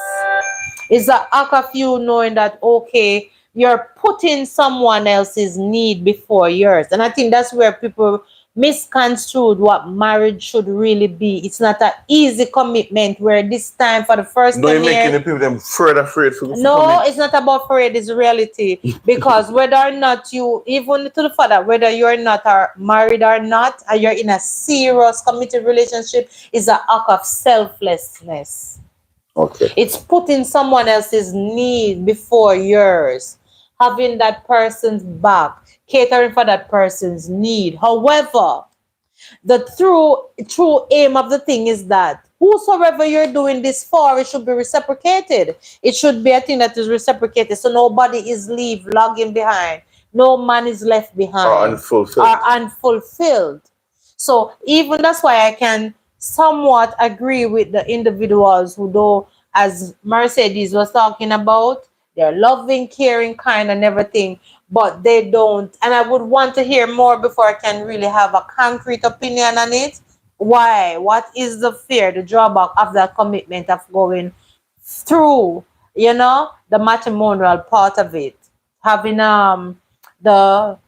It's an act of you knowing that, okay, you're putting someone else's need before yours. And I think that's where people misconstrued what marriage should really be. It's not an easy commitment where this time for the first No, you're 10 making years, the people them further afraid for no, commit. it's not about afraid, it's reality. Because whether or not you, even to the father, whether you're not married or not, or you're in a serious committed relationship, is an act of selflessness. Okay. It's putting someone else's need before yours, having that person's back, catering for that person's need. However, the true aim of the thing is that whosoever you're doing this for, it should be reciprocated. It should be a thing that is reciprocated, so nobody is lagging behind. No man is left behind or unfulfilled. So even that's why I can somewhat agree with the individuals who, though, as Mercedes was talking about, they're loving, caring, kind, and everything, but they don't. And I would want to hear more before I can really have a concrete opinion on it. Why? What is the fear, the drawback of that commitment of going through, the matrimonial part of it? Having the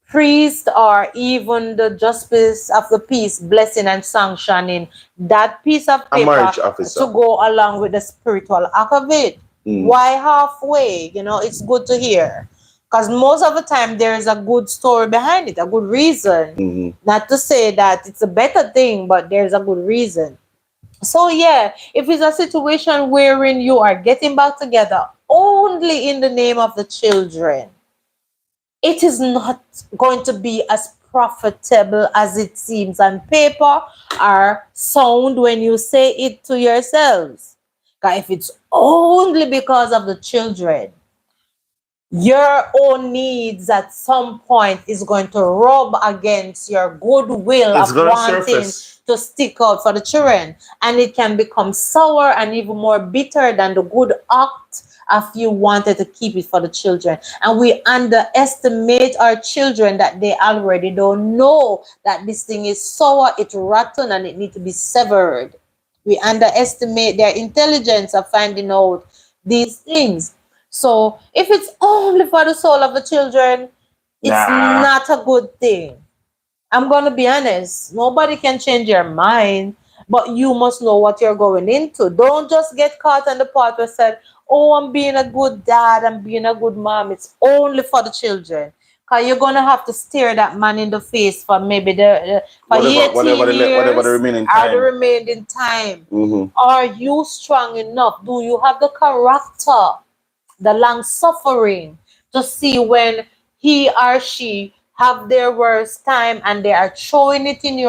priest or even the justice of the peace blessing and sanctioning that piece of A paper marriage officer. to go along with the spiritual act of it. Why halfway? It's good to hear. Because most of the time there is a good story behind it, a good reason. Not to say that it's a better thing, but there's a good reason. So yeah, if it's a situation wherein you are getting back together only in the name of the children, it is not going to be as profitable as it seems on paper or sound when you say it to yourselves. Because if it's only because of the children, your own needs at some point is going to rub against your goodwill It's of gonna wanting surface. to stick out for the children. And it can become sour and even more bitter than the good act of you wanted to keep it for the children. And we underestimate our children that they already don't know that this thing is sour, it's rotten, and it needs to be severed. We underestimate their intelligence of finding out these things. So if it's only for the soul of the children, it's not a good thing. I'm going to be honest. Nobody can change your mind, but you must know what you're going into. Don't just get caught on the part where said, oh, I'm being a good dad, I'm being a good mom. It's only for the children. Because you're going to have to stare that man in the face for maybe for 18 years whatever the remaining or the time. remaining time. Are you strong enough? Do you have the character, the long suffering to see when he or she have their worst time and they are showing it in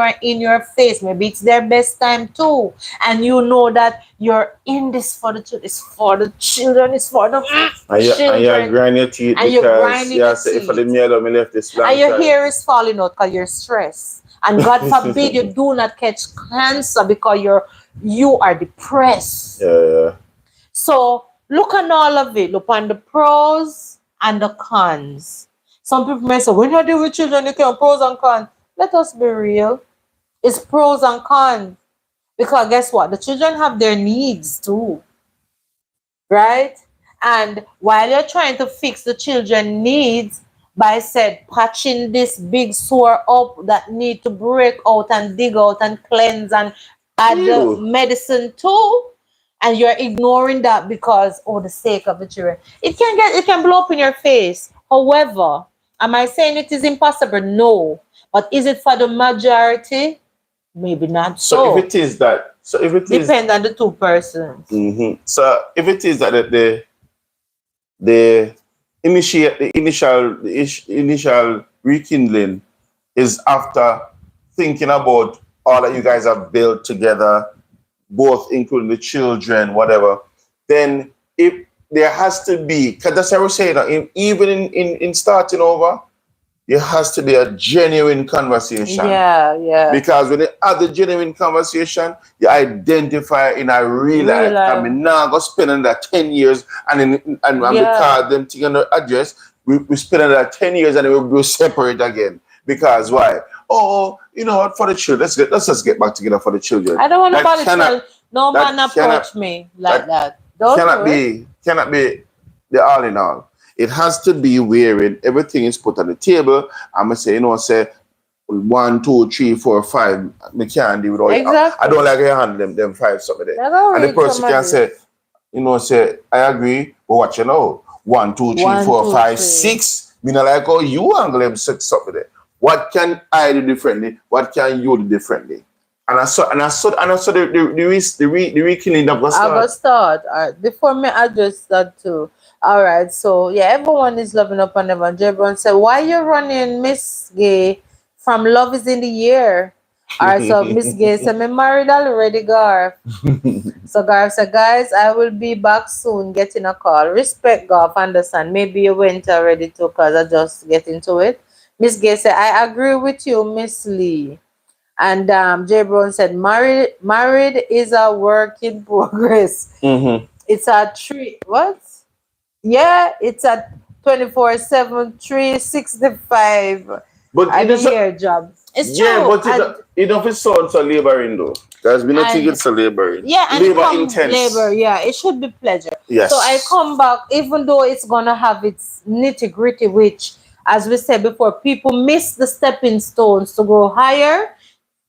your face. Maybe it's their best time too, and you know that you're in this for the children. It's for the children. It's for the And you children, grind your teeth and you're because grinding you your say if I leave teeth, me alone, me left this and long your time. hair is falling out because you're stressed. And God forbid you do not catch cancer because you are depressed. Yeah. So look on all of it. Look on the pros and the cons. Some people may say, when you deal with children, you can pros and cons. Let us be real. It's pros and cons. Because guess what? The children have their needs too. Right? And while you're trying to fix the children needs by said patching this big sore up that need to break out and dig out and cleanse and add the Ew. medicine too, and you're ignoring that because the sake of the children, it can blow up in your face. However, am I saying it is impossible? No. But is it for the majority? Maybe not So if so. it is that, so if it is, Depend on the two persons. so if it is that the initial rekindling is after thinking about all that you guys have built together, both including the children, whatever, then if there has to be, because that's what I was saying, even in starting over, there has to be a genuine conversation. Yeah. Because when you have the genuine conversation, you identify in a real life. I Real mean, now go spend another 10 years and Yeah. because them thing on the address, we spend another 10 years and then we'll separate again. Because why? Oh, you know what, for the children, let's just get back together for the children. I don't want to That bother cannot tell no that man cannot approach me like that that. Don't cannot do it. be the all in all. It has to be wherein everything is put on the table. I'm gonna say, say 1, 2, 3, 4, 5. Me can't do without it. I Exactly. don't like you handle them 5 something there. Let go And the read person some of can this. say, say, I agree, but what you know? 1, 2, 3, One, 4, two, 5, three. 6. Me not like how you handle them 6 something there. What can I do differently? What can you do differently? And I saw the rekindling of the I go start. start. All right. Before me address that too. All right. So yeah, everyone is loving up on them. And everyone said, why you running, Miss Gay, from Love is in the Air? All right. So Miss Gay said, me married already, Garth. So Garth said, guys, I will be back soon. Getting a call. Respect, Garth. Understand. Maybe you went already too, cause I just get into it. Miss Gay said, I agree with you, Miss Lee. And Jay Brown said, married is a work in progress. Mm-hmm. It's a tree. What? Yeah, it's a 24/7, 365. But I it don't is hear job. It's yeah, true. but it don't sound so laboring though. Because we don't think And it's a laboring. yeah, and it Labor come labor. intense. Yeah, it should be pleasure. So I Yes. come back, even though it's gonna have its nitty gritty, which, as we said before, people miss the stepping stones to grow higher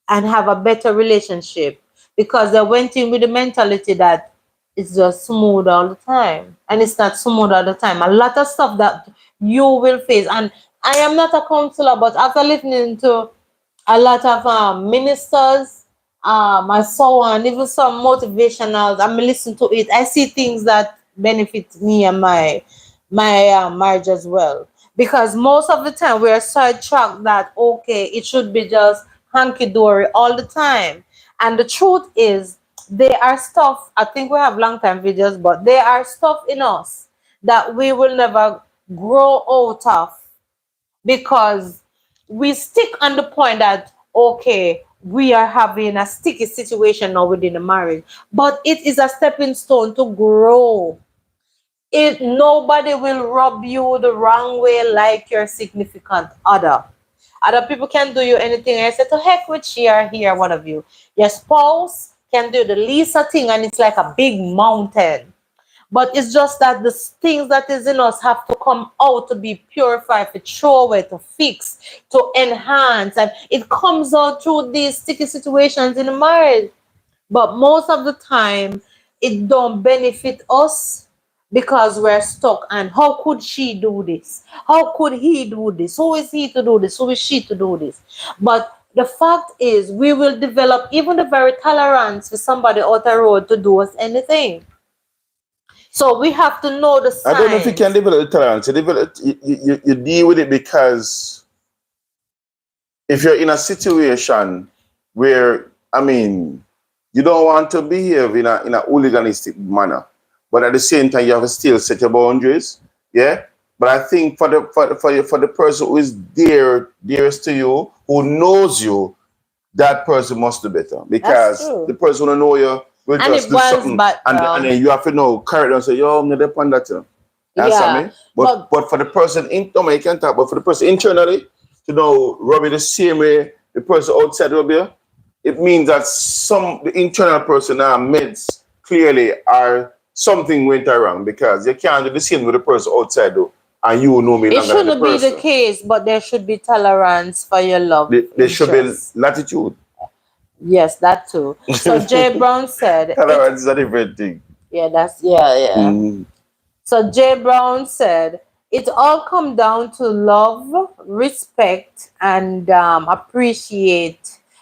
and have a better relationship because they went in with the mentality that it's just smooth all the time, and it's not smooth all the time. A lot of stuff that you will face, and I am not a counselor, but after listening to a lot of ministers, and so on, even some motivationals, I'm listen to it. I see things that benefit me and my marriage as well. Because most of the time we are sidetracked that okay, it should be just hunky dory all the time. And the truth is, there are stuff. I think we have long time videos, but there are stuff in us that we will never grow out of because we stick on the point that okay, we are having a sticky situation now within the marriage, but it is a stepping stone to grow. If nobody will rub you the wrong way like your significant other people can do you anything. I said to heck with she or here, one of you, your spouse can do the least thing and it's like a big mountain. But it's just that the things that is in us have to come out to be purified, to throw away, to fix, to enhance. And it comes out through these sticky situations in the marriage. But most of the time, it don't benefit us because we're stuck. And how could she do this? How could he do this? Who is he to do this? Who is she to do this? But the fact is, we will develop even the very tolerance for somebody out the road to do us anything. So we have to know the I don't know if you can signs. develop the tolerance. You deal with it because if you're in a situation where, I mean, you don't want to behave in a hooliganistic manner, but at the same time you have to still set your boundaries. Yeah. But I think for the person who is dearest to you, who knows you, that person must do better That's because the true. person who know you will And just it do boils something back and down. then you have to know correct and say, yo, I'm not upon that. That's what I Yeah. mean. But But for the person in no man, you can talk, but for the person internally to know rub it the same way the person outside rub you, it means that the internal person meds clearly are something went wrong because you can't do the same with the person outside though. And you know me it longer than the shouldn't be the person. case, but there should be tolerance for your love There should be interest. latitude. Yes, that too. So Jay Brown said it. Tolerance is a different thing. Yeah, that's yeah. Mm. So Jay Brown said it all come down to love, respect, and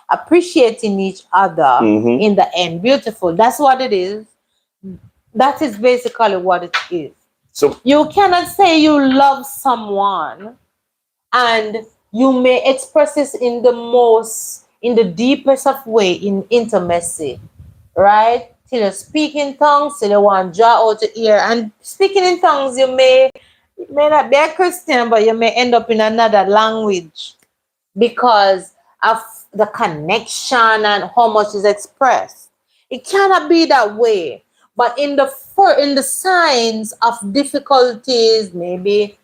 appreciating each other Mm-hmm. in the end. Beautiful. That's what it is. That is basically what it is. So You cannot say you love someone and you may express this in the deepest of way in intimacy, right? Till you speak in tongues, till you want to draw out your ear. And speaking in tongues, you may not be a Christian, but you may end up in another language because of the connection and how much is expressed. It cannot be that way. But in the signs of difficulties, maybe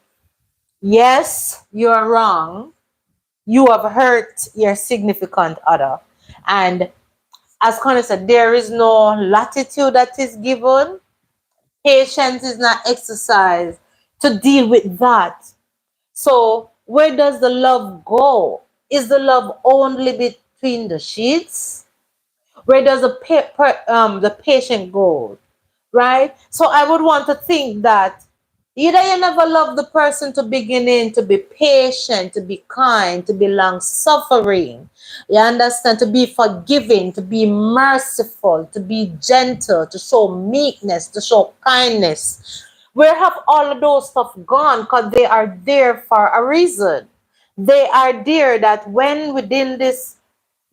yes, you're wrong. You have hurt your significant other. And as Connor said, there is no latitude that is given. Patience is not exercised to deal with that. So, where does the love go? Is the love only between the sheets? Where does the patient go? Right? So I would want to think that either you never love the person to begin in, to be patient, to be kind, to be long suffering. You understand? To be forgiving, to be merciful, to be gentle, to show meekness, to show kindness. Where have all of those stuff gone? Because they are there for a reason. They are there that when within this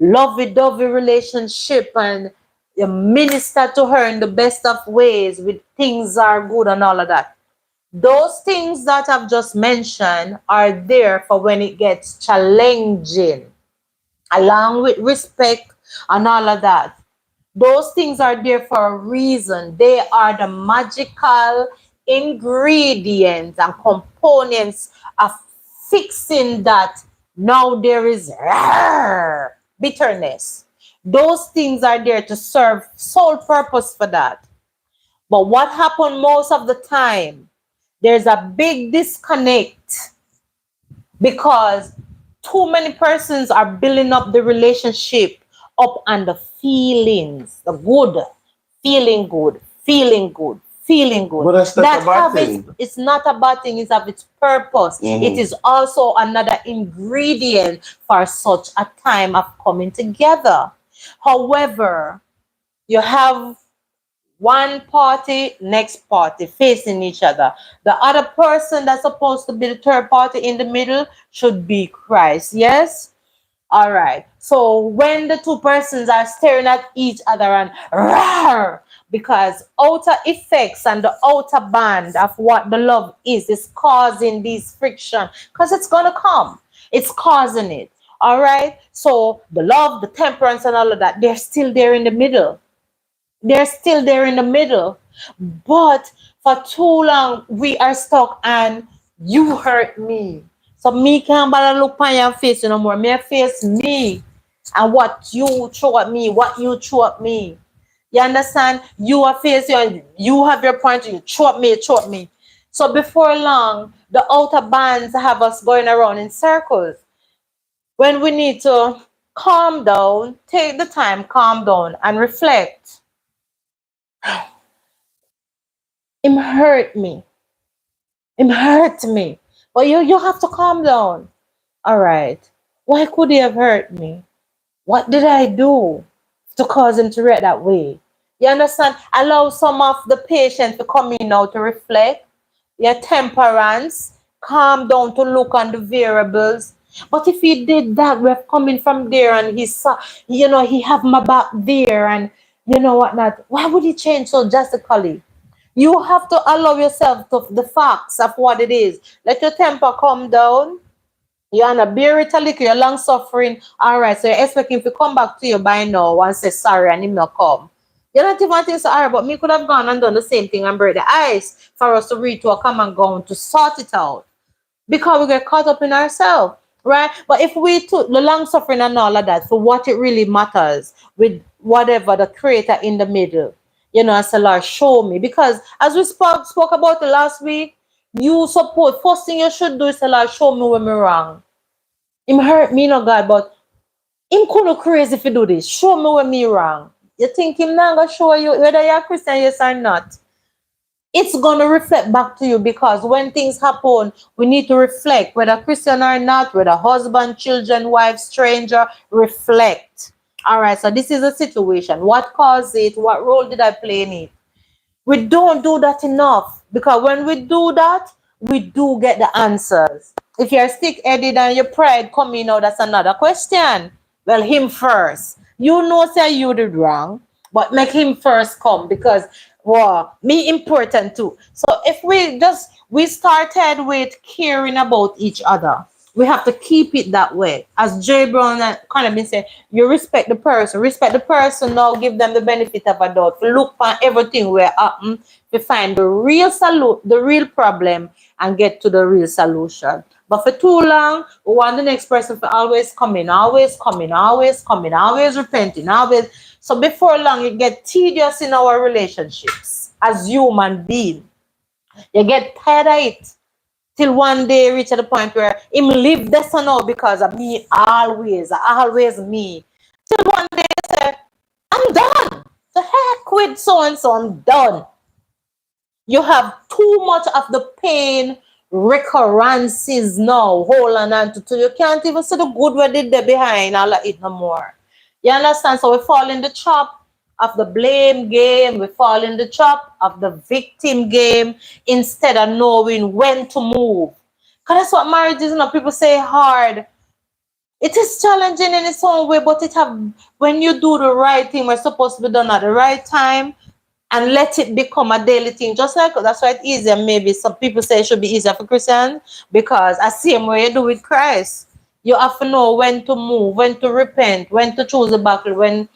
lovey-dovey relationship and you minister to her in the best of ways with things are good and all of that. Those things that I've just mentioned are there for when it gets challenging, along with respect and all of that. Those things are there for a reason. They are the magical ingredients and components of fixing that now there is bitterness. Those things are there to serve sole purpose for that. But what happened most of the time, there's a big disconnect because too many persons are building up the relationship up on the feelings, the good, feeling good, feeling good, feeling good. but that's not a That bad have its, thing. it's not a bad thing, it's of its purpose. It Mm-hmm. is also another ingredient for such a time of coming together. However, you have one party, next party facing each other. The other person that's supposed to be the third party in the middle should be Christ. Yes? All right. So when the two persons are staring at each other and roar, because outer effects and the outer band of what the love is causing these friction because it's gonna come. It's causing it. All right. So the love, the temperance, and all of that, they're still there in the middle. They're still there in the middle. But for too long, we are stuck and you hurt me. So me can't bother look on your face no more. Me face me and what you throw at me, what you throw at me. You understand? You are face you and you have your point, you throw at me, throw at me. So before long, the outer bands have us going around in circles. When we need to calm down, take the time, calm down and reflect. Him hurt me. Him hurt me. But you have to calm down. All right. Why could he have hurt me? What did I do to cause him to react that way? You understand? Allow some of the patient to come in now to reflect. Your temperance, calm down to look on the variables. But if he did that, we're coming from there and he saw, he have my back there and whatnot. Why would he change so drastically? You have to allow yourself to the facts of what it is. Let your temper come down. You're on a bear it a little, you're long suffering. All right, so you're expecting him to come back to you by now and say sorry and him not come. You're not even thinking sorry, but me could have gone and done the same thing and break the ice for us to reach to a common ground to sort it out. Because we get caught up in ourselves, right? But if we took the long suffering and all of that for what it really matters with whatever the creator in the middle, I say, Lord, show me. Because as we spoke about it last week, you support, first thing you should do is say, Lord, show me when I'm wrong. Him hurt me, no God, but him couldn't crazy if you do this. Show me when me wrong. You think him not gonna show you whether you're a Christian, yes or not? It's gonna reflect back to you because when things happen, we need to reflect, whether Christian or not, whether husband, children, wife, stranger, reflect. All right, so this is a situation. What caused it? What role did I play in it? We don't do that enough because when we do that, we do get the answers. If you're stick-headed and your pride coming out, that's another question. Well, him first. You know, say you did wrong, but make him first come because, me important too. So if we started with caring about each other, we have to keep it that way. As Jay Brown kind of been saying, you respect the person now, give them the benefit of a doubt. Look for everything where happen to find the real problem and get to the real solution. But for too long, we want the next person to always coming, always repenting, always. So before long, it get tedious in our relationships as human beings. You get tired of it. Till one day reach at the point where him live this or no because of me always me. Till one day say, I'm done. The heck with so and so, I'm done. You have too much of the pain recurrences now, holding on to you can't even see the good what did there behind all of it no more. You understand? So we fall in the trap of the blame game, we fall in the trap of the victim game instead of knowing when to move. Because that's what marriage is, people say hard. It is challenging in its own way, but when you do the right thing, we're supposed to be done at the right time and let it become a daily thing. Just like that's why it's easier. Maybe some people say it should be easier for Christians because the same way you do with Christ. You have to know when to move, when to repent, when to choose the battle,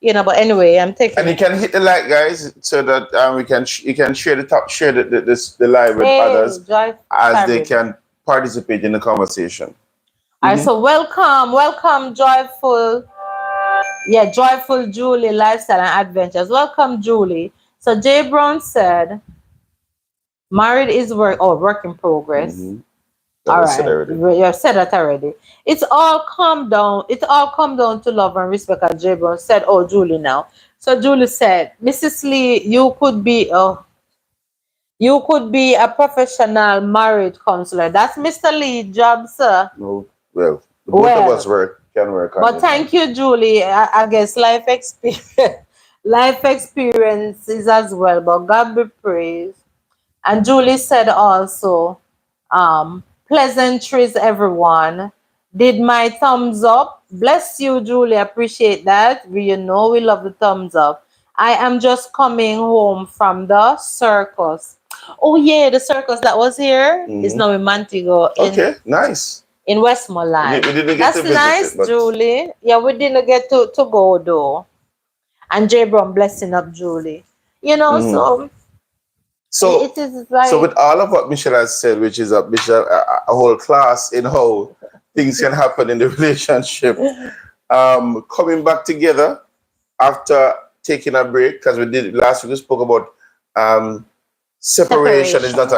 but anyway, I'm taking. And you can hit the like, guys, so that you can share the live with others as they can participate in the conversation. All right, so welcome, joyful Julie, lifestyle and adventures. Welcome, Julie. So Jay Brown said, married is work in progress. Mm-hmm. All right, you have said that already. It's all come down to love and respect, as Jay Brown said. Oh, Julie now. So Julie said, Mrs. Lee, you could be a professional marriage counselor. That's Mr. Lee's job, sir. No, well, both of us can work on it. But thank you, Julie. I guess life experiences as well, but God be praised. And Julie said also, pleasantries, everyone. Did my thumbs up. Bless you, Julie. Appreciate that. We love the thumbs up. I am just coming home from the circus. Oh, yeah, the circus that was here is now in Montego. Okay, nice. In Westmoreland. We didn't get That's nice, Julie. Yeah, we didn't get to go, though. And Jay Brown blessing up Julie. So it is like, so with all of what Michelle has said, which is a whole class in how things can happen in the relationship, coming back together after taking a break, because we did last week, we spoke about separation is not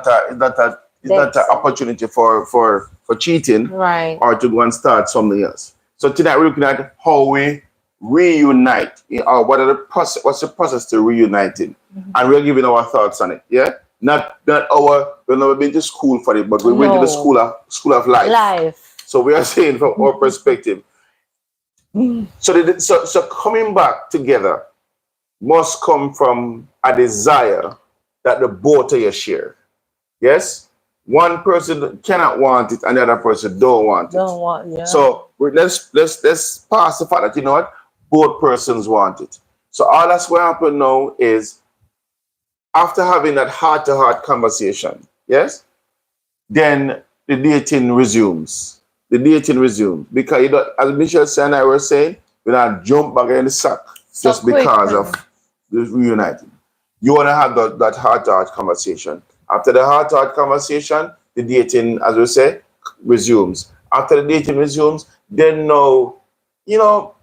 an opportunity for cheating, right, or to go and start something else. So tonight we're looking at how we reunite, or what's the process to reuniting, and we're giving our thoughts on it. Yeah, we've never been to school for it, but we went to the school of life. So we are saying from our perspective. So coming back together must come from a desire that the both of you share. Yes? One person cannot want it and the other person don't want it. Don't want, yeah. So let's pass the fact that you know what? Both persons want it. So all that's going to happen now is after having that heart to heart conversation, yes, then the dating resumes. The dating resumes. Because you know, as Michelle and I were saying, we not jump back in the sack So just quick, because of the reuniting. You want to have that heart to heart conversation. After the heart to heart conversation, the dating, as we say, resumes. After the dating resumes, then now, you know,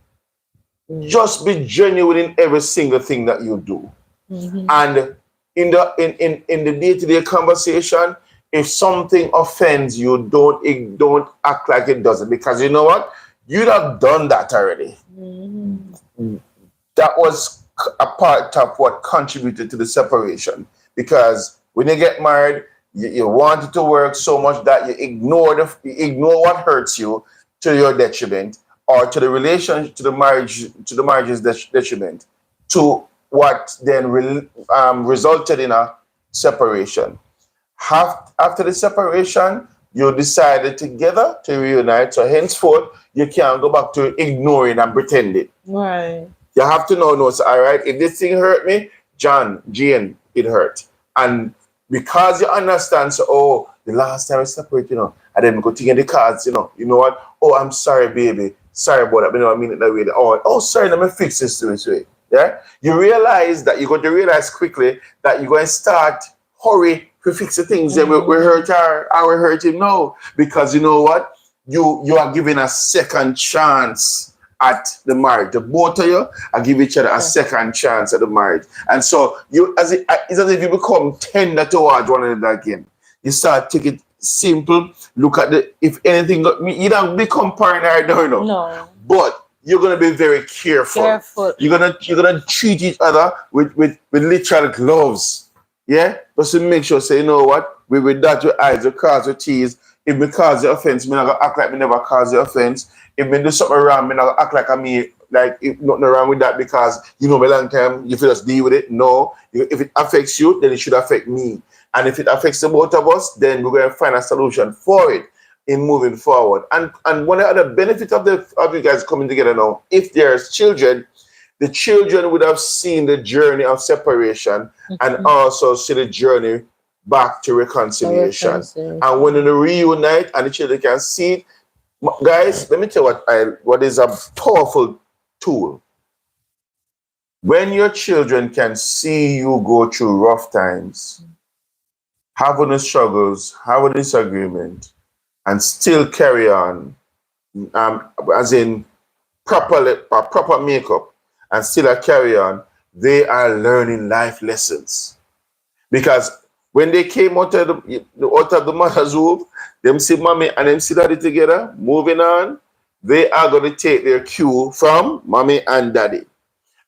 just be genuine in every single thing that you do. Mhm. And in the day-to-day conversation, if something offends you, don't act like it doesn't. Because you know what? You'd have done that already. Mhm. That was a part of what contributed to the separation. Because when you get married, you want it to work so much that you ignore what hurts you to your detriment, or to the relationship, to the marriage's detriment, to what then resulted in a separation. After the separation, you decided together to reunite. So henceforth, you can't go back to ignoring and pretending. Right. You have to know, no, so, all right, if this thing hurt me, John, Jane, it hurt. And because you understand, so, oh, the last time we separated, you know, and then we go taking the cards, you know what? Oh, I'm sorry, baby. Sorry about that. You know, I mean it that way. Oh, sorry, let me fix this way. Yeah? You realize that you're going to realize quickly that you're going to start hurry to fix the things that we hurt our hurting now. Because you know what? You are giving a second chance at the marriage. The both of you are give each other a second chance at the marriage. And so it's as if you become tender towards one another again. You start taking it simple, look at if anything, you don't become paranoid, no. No. But you're gonna be very careful. Careful. You're gonna treat each other with literal gloves. Yeah? Just to make sure, say, you know what? With that your eyes, your cross your teeth. If me cause the offense, me not gonna act like me never cause the offense. If me do something wrong, me not gonna act like I me like if nothing wrong with that because you know me long time, you feel just deal with it. No. If it affects you, then it should affect me. And if it affects the both of us, then we're going to find a solution for it in moving forward. And one of the benefits of you guys coming together now, if there's children, the children would have seen the journey of separation and also see the journey back to reconciliation. And when they reunite and the children can see it, guys, let me tell you what is a powerful tool. When your children can see you go through rough times, having the struggles, have a disagreement, and still carry on, as in proper makeup, and still carry on, they are learning life lessons. Because when they came out of the mother's womb, them see mommy and them see daddy together, moving on, they are going to take their cue from mommy and daddy.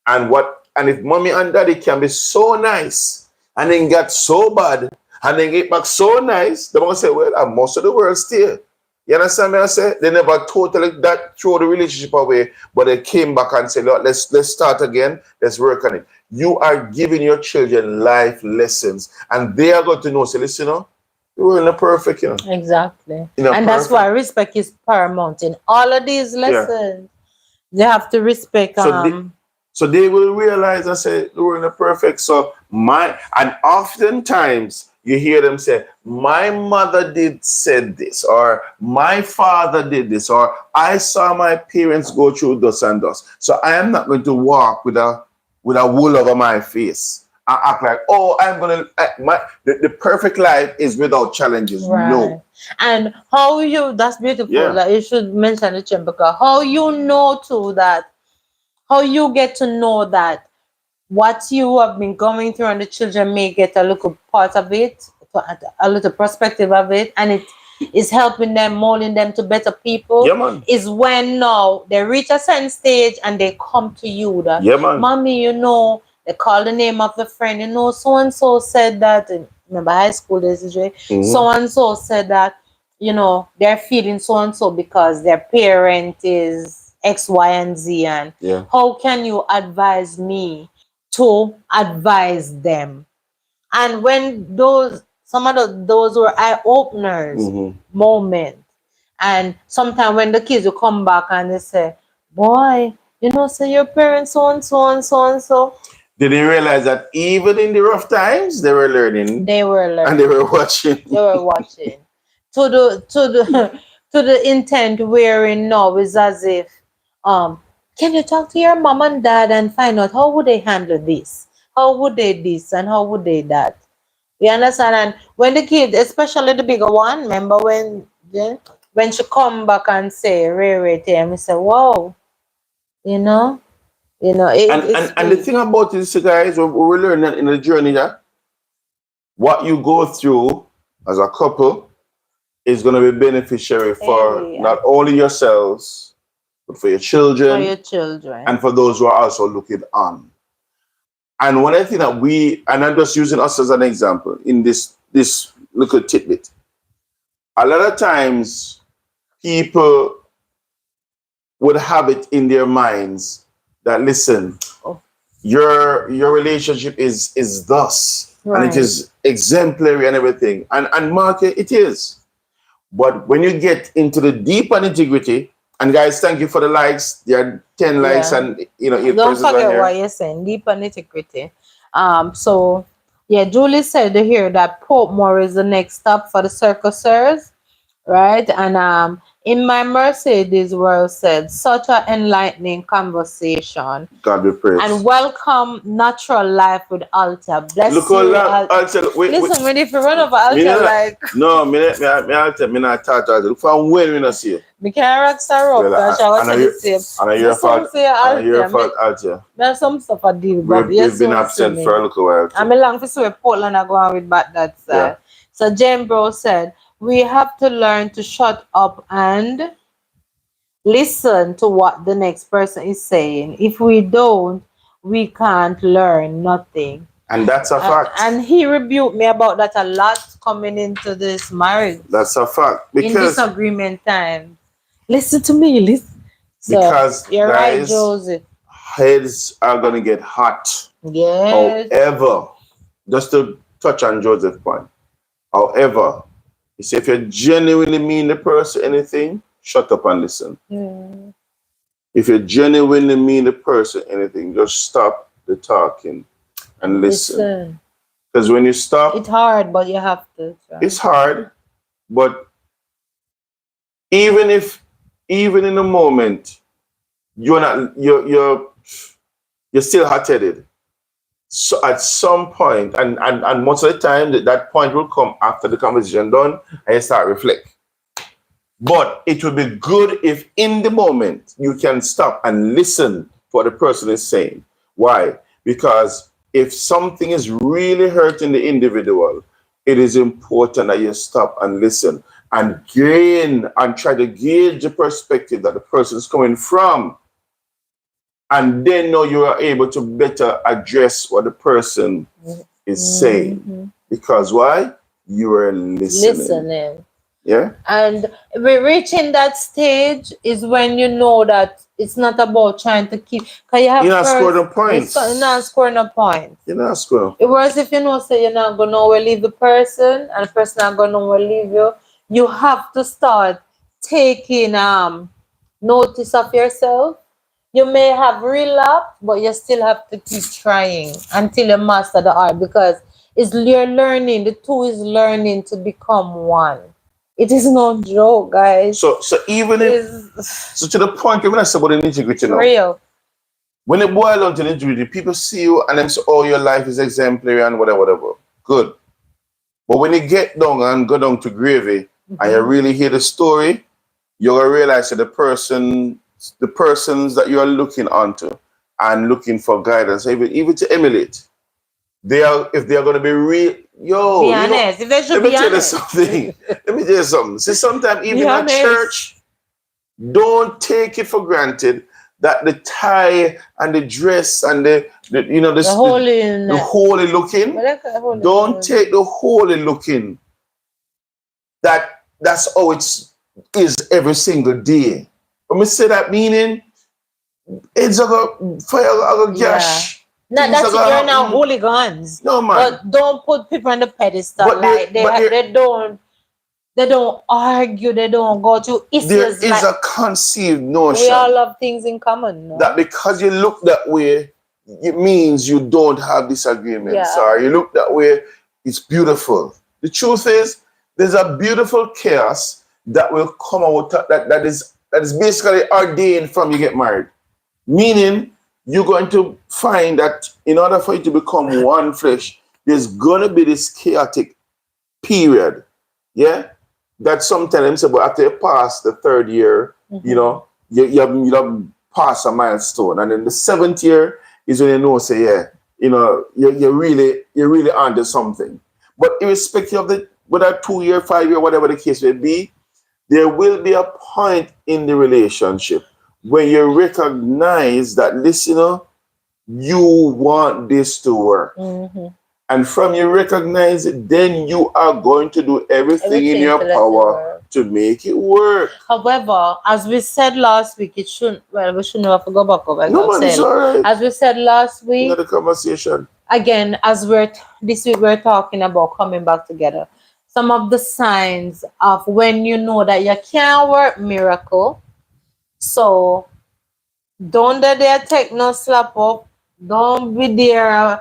And if mommy and daddy can be so nice and then get so bad and then get back so nice, they won't say, well, most of the world still. You understand me? I say they never totally throw the relationship away, but they came back and said, look, let's start again, let's work on it. You are giving your children life lessons, and they are going to know, say, listen, you were not perfect, Exactly. You're not And that's perfect. why respect is paramount in all of these lessons. They have to respect So they will realize and say, we're not perfect. And oftentimes you hear them say, my mother did said this, or my father did this, or I saw my parents go through this and this. So I am not going to walk with a wool over my face and act like, oh, I'm gonna the perfect life is without challenges. right. No. And how that's beautiful. Yeah. Like you should mention it, because how you know too that how you get to know that what you have been going through and the children may get a little part of it, a little perspective of it, and it is helping them, molding them to better people. Yeah, man. Is when now they reach a certain stage and they come to you that, Yeah, man. mommy, they call the name of the friend, so and so said that. And remember high school days, so and so said that, they're feeling so and so because their parent is X, Y, and Z, and how can you advise me to advise them. And when those were eye openers moment. And sometimes when the kids will come back and they say, boy, you know, so your parents so and so and so and so. Did they realize that even in the rough times they were learning? They were learning. And they were watching. They were watching. To the intent wherein now is as if can you talk to your mom and dad and find out how would they handle this? How would they this and how would they that? You understand? And when the kid, especially the bigger one, remember when she come back and say, Ray to him, he say, wow, you know, and the thing about this, guys, we're learning in the journey that what you go through as a couple is going to be beneficiary for not only yourselves, but for your children. For your children. And for those who are also looking on. And one other thing that and I'm just using us as an example in this little tidbit. A lot of times people would have it in their minds that, listen, your relationship is thus, and it is exemplary and everything. And Mark, it is. But when you get into the deeper nitty-gritty, and guys, thank you for the likes. There are 10 likes, and you know, don't forget what you're saying. Deeper nitty-gritty. So yeah, Julie said here that Portmore is the next stop for the circusers, right? And in my Mercedes world said, such an enlightening conversation. God be praised. And welcome natural life with Alta. Bless look you. Alta. Listen, if you run over Alta, like no, me Alta, me not touch Alta. Look for when we not see you. Me can't rock star up because I was the same. And your fault, Alta. There's some stuff I deal with. We've been absent for a little while. I'm long for so Portland I go on with back that side. Yeah. So Jane Bro said, we have to learn to shut up and listen to what the next person is saying. If we don't, we can't learn nothing. And that's a fact. And he rebuked me about that a lot coming into this marriage. That's a fact. Because in disagreement time. Listen to me, listen. So, because you're guys, right, Josie. Heads are gonna get hot. Yes. However, just to touch on Joseph's point. However, you say if you genuinely mean the person anything, shut up and listen. If you genuinely mean the person anything, just stop the talking and listen. Because when you stop, it's hard, but you have to try. It's hard, but even in the moment you're still hot-headed. So at some point, and most of the time that point will come after the conversation done and you start reflect. But it would be good if in the moment you can stop and listen to what the person is saying. Why? Because if something is really hurting the individual, it is important that you stop and listen and gain and try to gauge the perspective that the person is coming from. And then now you are able to better address what the person is saying. Because why? You are listening. Yeah. And we're reaching that stage is when you know that it's not about trying to keep. You're not scoring no points. You're not scoring no points. You're not scoring. It was if you know, say you're not going to leave the person and the person not going to leave you. You have to start taking notice of yourself. You may have relapsed, but you still have to keep trying until you master the art, because you're learning. The two is learning to become one. It is no joke, guys. So even so to the point, when I say about the nitty-gritty now, real. When it boils down to the nitty-gritty, people see you and them say, oh, your life is exemplary and whatever. Good. But when you get down and go down to gravy and you really hear the story, you're going to realize that the persons that you are looking onto and looking for guidance, even to emulate, if they are going to be real, be honest. If they should be honest. Let me tell you something. See, sometimes even at church, don't take it for granted that the tie and the dress and the holy looking. Don't take the holy looking. That's how it is every single day. When we say that meaning, it's a fire, a gash. Not Things are that gonna you're not happen. hooligans, No man. but don't put people on the pedestal But like they don't argue, they don't go to there issues is like a conceived we all notion have things in common, that no? because you look that way, it means you don't have disagreements, Yeah. or you look that way, it's beautiful. The truth is, there's a beautiful chaos that will come out that is basically ordained from you get married. Meaning, you're going to find that in order for you to become one flesh, there's gonna be this chaotic period. Yeah? That sometimes say, but after you pass the third year, you Mm-hmm. know, you have passed a milestone. And then the seventh year is when you know, say, yeah, you're really onto something. But irrespective of the whether 2 year, 5 year, whatever the case may be, there will be a point in the relationship when you recognize that, listen, you want this to work. Mm-hmm. And from you recognize it, then you are going to do everything in Everything your to let it power work. to make it work. However, as we said last week, it shouldn't. Well, we shouldn't have to go back over. No I'll man, it's say, all right. as we said last We got week, a conversation. again, as this week we're talking about coming back together. Some of the signs of when you know that you can't work miracle. So don't let there take no slap up. Don't be there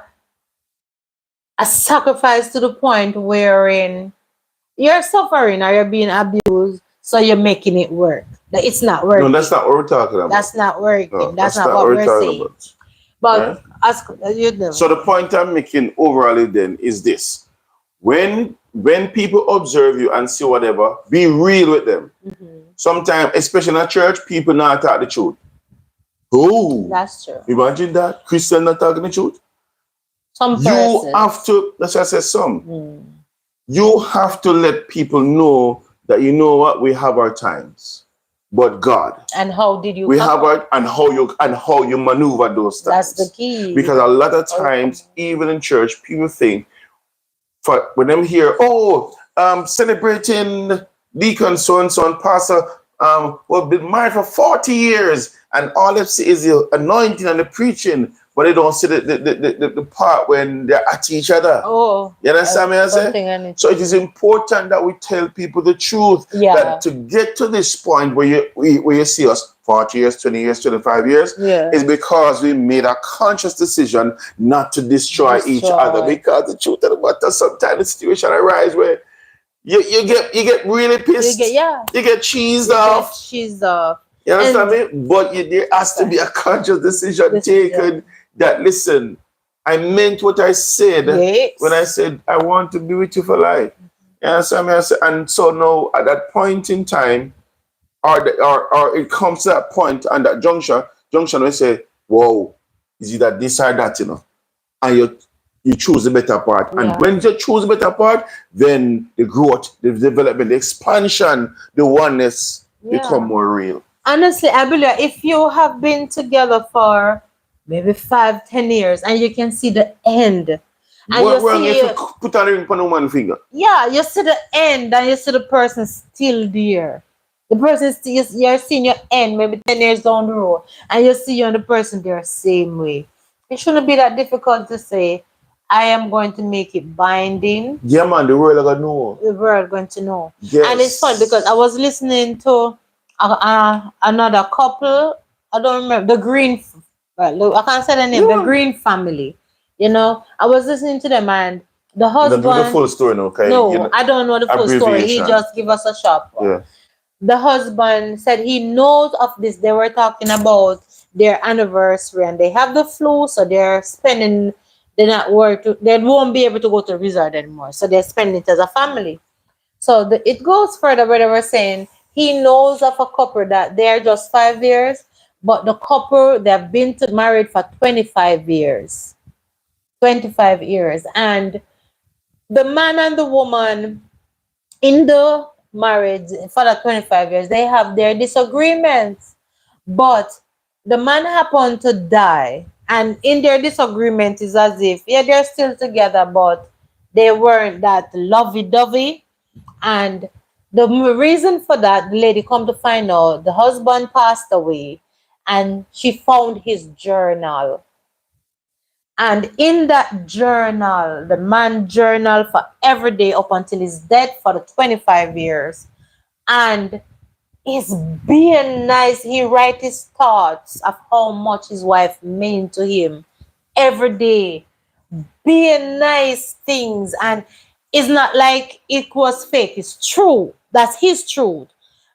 a sacrifice to the point wherein you're suffering or you're being abused, so you're making it work. Like it's not No, that's working. not what we're talking about. That's not working. No, That's that's not not what what we're we're talking saying. about. But Right? as you know, So the point I'm making overall then is this. When people observe you and see whatever, be real with them. mhm, Sometimes, especially in a church, people not talk the truth. Oh, that's true. imagine that. Christian not talking the truth. Some You have persons. to, that's why I said some. Mm. You have to let people know that you know what, we have our times. But God, And how did you we come have up? our and how you maneuver those That's the times. key. Because a lot of How you come times, up. even in church, people think for when them hear, oh, celebrating deacon so and so and pastor well been married for 40 years and all they see is the anointing and the preaching, but they don't see the part when they're at each other. Oh, You understand me? I say? something So it anything. is important that we tell people the truth. That Yeah. to get to this point where you see us 40 years, 20 years, 25 years, Yeah. is because we made a conscious decision not to destroy each other. Destroy. Because the truth of the matter, sometimes the situation arises where you get really You get pissed, yeah. you get cheesed You get off. cheesed off. You understand And me? But there has to be a conscious decision taken decision. that, listen, I meant what I said when I Yes. said I want to be with you for life. You understand me? And so now at that point in time, or it comes to that point and that junction we say, whoa, is it that this or that, and you choose the better part. And Yeah. when you choose the better part, then the growth, the development, the expansion, the oneness become Yeah. more real. Honestly, I believe if you have been together for maybe 5, 10 years and you can see the end, and you What wrong if see you put on a ring on one finger? yeah, you see the end and you see the person still there. The person still you're seeing your end maybe 10 years down the road, and you see you and the person there same way. It shouldn't be that difficult to say, I am going to make it binding. Yeah, man, the world are gonna know. The world going to know. And it's fun because Yes. I was listening to another couple. I don't remember the I can't say the name. The Yeah. Green family. I was listening to them, and the You don't give me the husband. full story now, okay? No, I don't know the full story. He Abbreviation. just give us a short one. Yeah. The husband said he knows of this. They were talking about their anniversary and they have the flu, so they're not work they won't be able to go to the resort anymore. So they're spending it as a family. So it goes further where they were saying he knows of a couple that they're just 5 years, but the couple they've been married for 25 years. 25 years. And the man and the woman in the marriage for the 25 years, they have their disagreements. But the man happened to die. And in their disagreement is as if, yeah, they're still together, but they weren't that lovey-dovey. And the reason for that, the lady come to find out, the husband passed away and she found his journal. And in that journal, the man journal for every day up until his death for the 25 years. And it's being nice. He write his thoughts of how much his wife meant to him every day. Being nice things. And it's not like it was fake. It's true. That's his truth.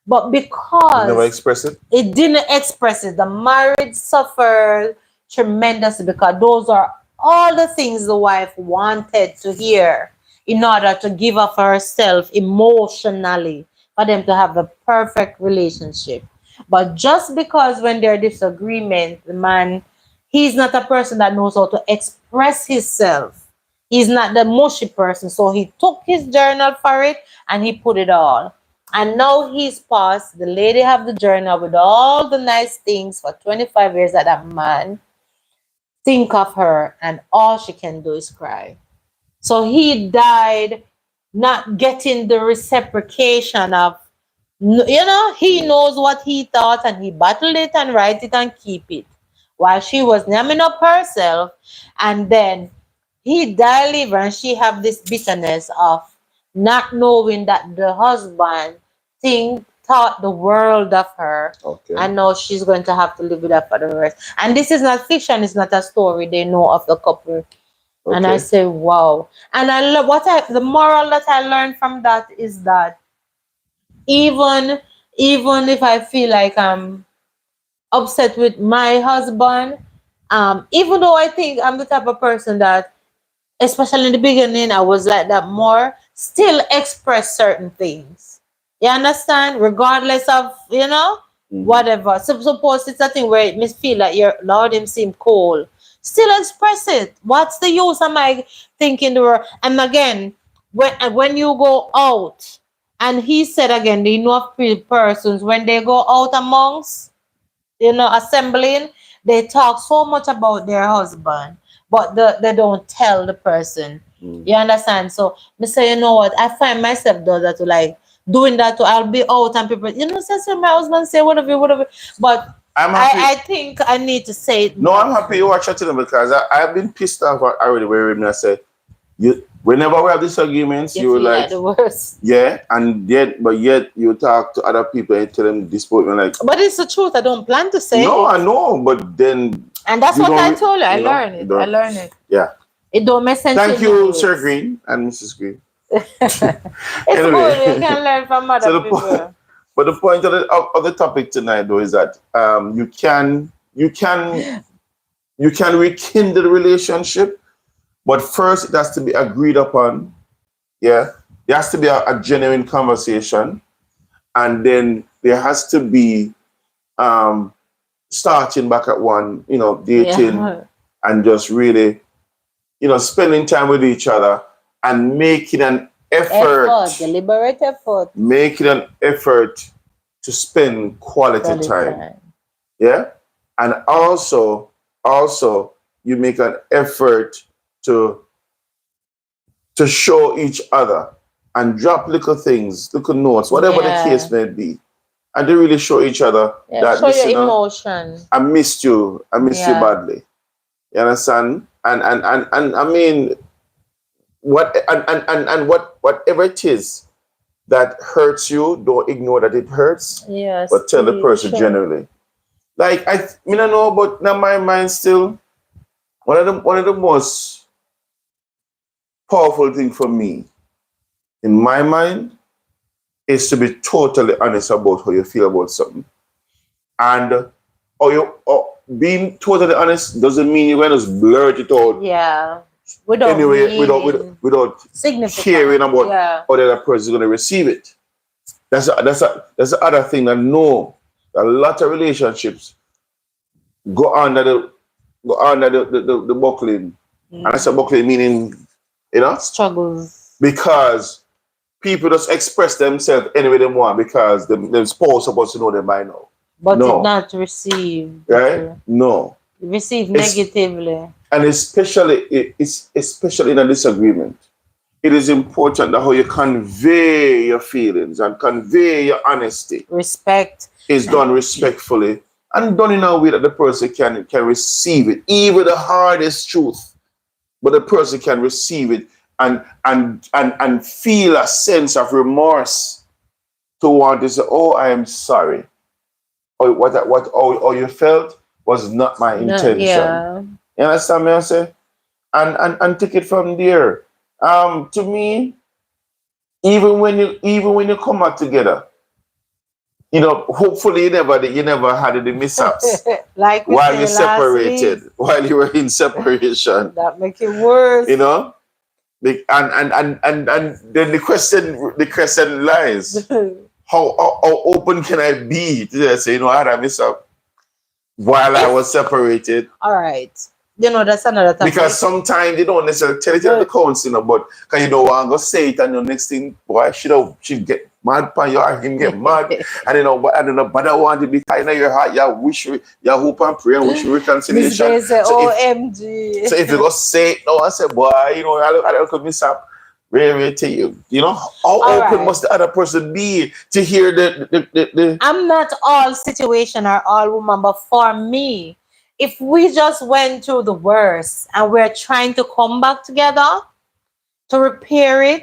But You never because express it. it didn't express it, the marriage suffered tremendously because those are all the things the wife wanted to hear in order to give up herself emotionally for them to have a perfect relationship. But just because when there are disagreement, the man, he's not a person that knows how to express himself. He's not the mushy person. So he took his journal for it and he put it all. And now he's passed. The lady have the journal with all the nice things for 25 years that that man think of her, and all she can do is cry. So he died not getting the reciprocation of, he knows what he thought and he battled it and write it and keep it. While she was numbing up herself, and then he died live and she have this bitterness of not knowing that the husband thought the world of her, Okay. and now she's going to have to live with that for the rest. And this is not fiction, it's not a story. They know of the couple. And I Okay. say, wow. And I love the moral that I learned from that is that even even if I feel like I'm upset with my husband, even though I think I'm the type of person that, especially in the beginning, I was like that more, still express certain things. You understand? Regardless of, whatever. So suppose it's a thing where it may feel like your Lord him seem cold. Still express it. What's the use am I thinking the world? And again, when you go out, and he said again, the enough persons when they go out amongst, assembling, they talk so much about their husband, but they don't tell the person. You understand? So me say, you know what? I find myself doing that to like doing that to I'll be out and people, say my husband say whatever. But I'm happy. I think I need to say it No, more. I'm happy you watch it to them because I've been pissed off already where I said, whenever we have disagreements, You you were feel like, the worst. yeah, and yet you talk to other people and tell them this point, like, But it's the truth. I don't plan to say no, it. I know, but then And that's you what I don't, told you. I you know, learned you it. I don't. learned it. Yeah. It don't make sense. Thank in you, minutes. Sir Green and Mrs. Green. It's Anyway. good. You can learn from other So people. but the point of the topic tonight, though, is that you can rekindle the relationship, but first it has to be agreed upon. Yeah, there has to be a genuine conversation, and then there has to be starting back at one. Dating Yeah. and just really, spending time with each other and making an effort, Deliberate effort. making an effort to spend quality time. Yeah. And also you make an effort to show each other and drop little things, little notes, whatever the case may be. And they really show each other that show your emotion. I missed you. I missed you badly. You understand? And I mean whatever it is that hurts you, don't ignore that it hurts. Yes. But tell the person generally. Like I don't know, but in my mind still, one of the most powerful thing for me, in my mind, is to be totally honest about how you feel about something. And being totally honest doesn't mean you're going to blurt it out. Yeah. Without caring about how the other person is going to receive it. That's the other thing that a lot of relationships go under the buckling. And that's a buckling meaning, struggles. Because people just express themselves any way they want because the spouse supposed to know them by now. But no. It not received. Right? No. Received negatively. And especially in a disagreement, it is important that how you convey your feelings and convey your honesty. Respect. Is done respectfully and done in a way that the person can receive it, even the hardest truth, but the person can receive it and feel a sense of remorse to want to say, oh, I am sorry. Or or you felt was not my No, intention. yeah. You understand me? I say, and take it from there. To me, even when you come back together, hopefully you never had any mishaps Like we while you said last week, separated, while you were in separation. that make it worse. You know, and then the question lies: how open can I be to say, I had a mishap while I was separated? All right. That's another topic. Because sometimes they don't necessarily tell it in the council, but because you don't want to go say it, and the next thing, boy, she get mad by you, or him get mad, but I don't know, but I want to be kind of your heart, you hope and pray and wish you reconciliation. This say, OMG. So if you go say it now, I say, boy, I don't miss up. Really to you, how open must the other person be to hear the I'm not all situation or all woman, but for me, if we just went through the worst and we're trying to come back together to repair it,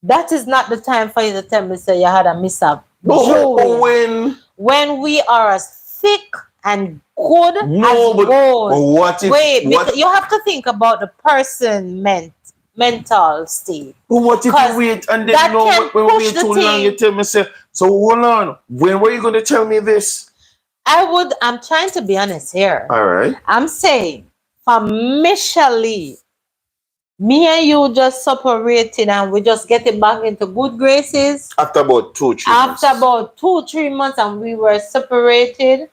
that is not the time for you to tell me say you had a mishap. When we are as thick and good as gold. You have to think about the person mental state. But what if you wait and then when we wait too long, you tell me say, so hold on, when were you going to tell me this? I'm trying to be honest here. All right. I'm saying, for Michelle, me and you just separated and we just getting back into good graces. After about 2-3 months. After about 2-3 months and we were separated.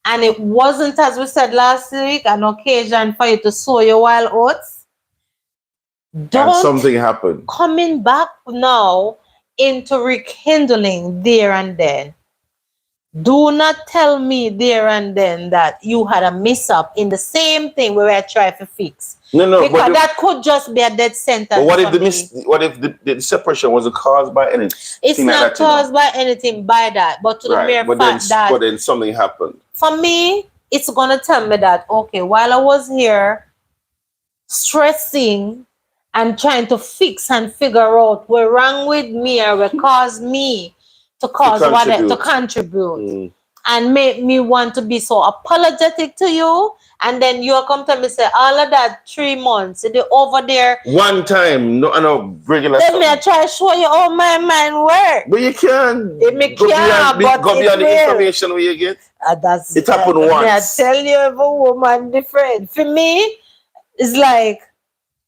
And it wasn't, as we said last week, an occasion for you to sow your wild oats. And something happened. Coming back now into rekindling there and then. Do not tell me there and then that you had a mishap in the same thing where I try to fix. No, because that could just be a dead sentence. But what if the separation wasn't caused by anything? It's not caused by anything by that, but to the mere fact that. But then something happened. For me, it's gonna tell me that okay, while I was here stressing and trying to fix and figure out what's wrong with me or what caused me to contribute and make me want to be so apologetic to you, and then you come to me say all of that 3 months over there one time, no regular. Let me try to show you how my mind works. But you can't go beyond the information where you get. It happened once. I tell you, every woman different. For me, it's like,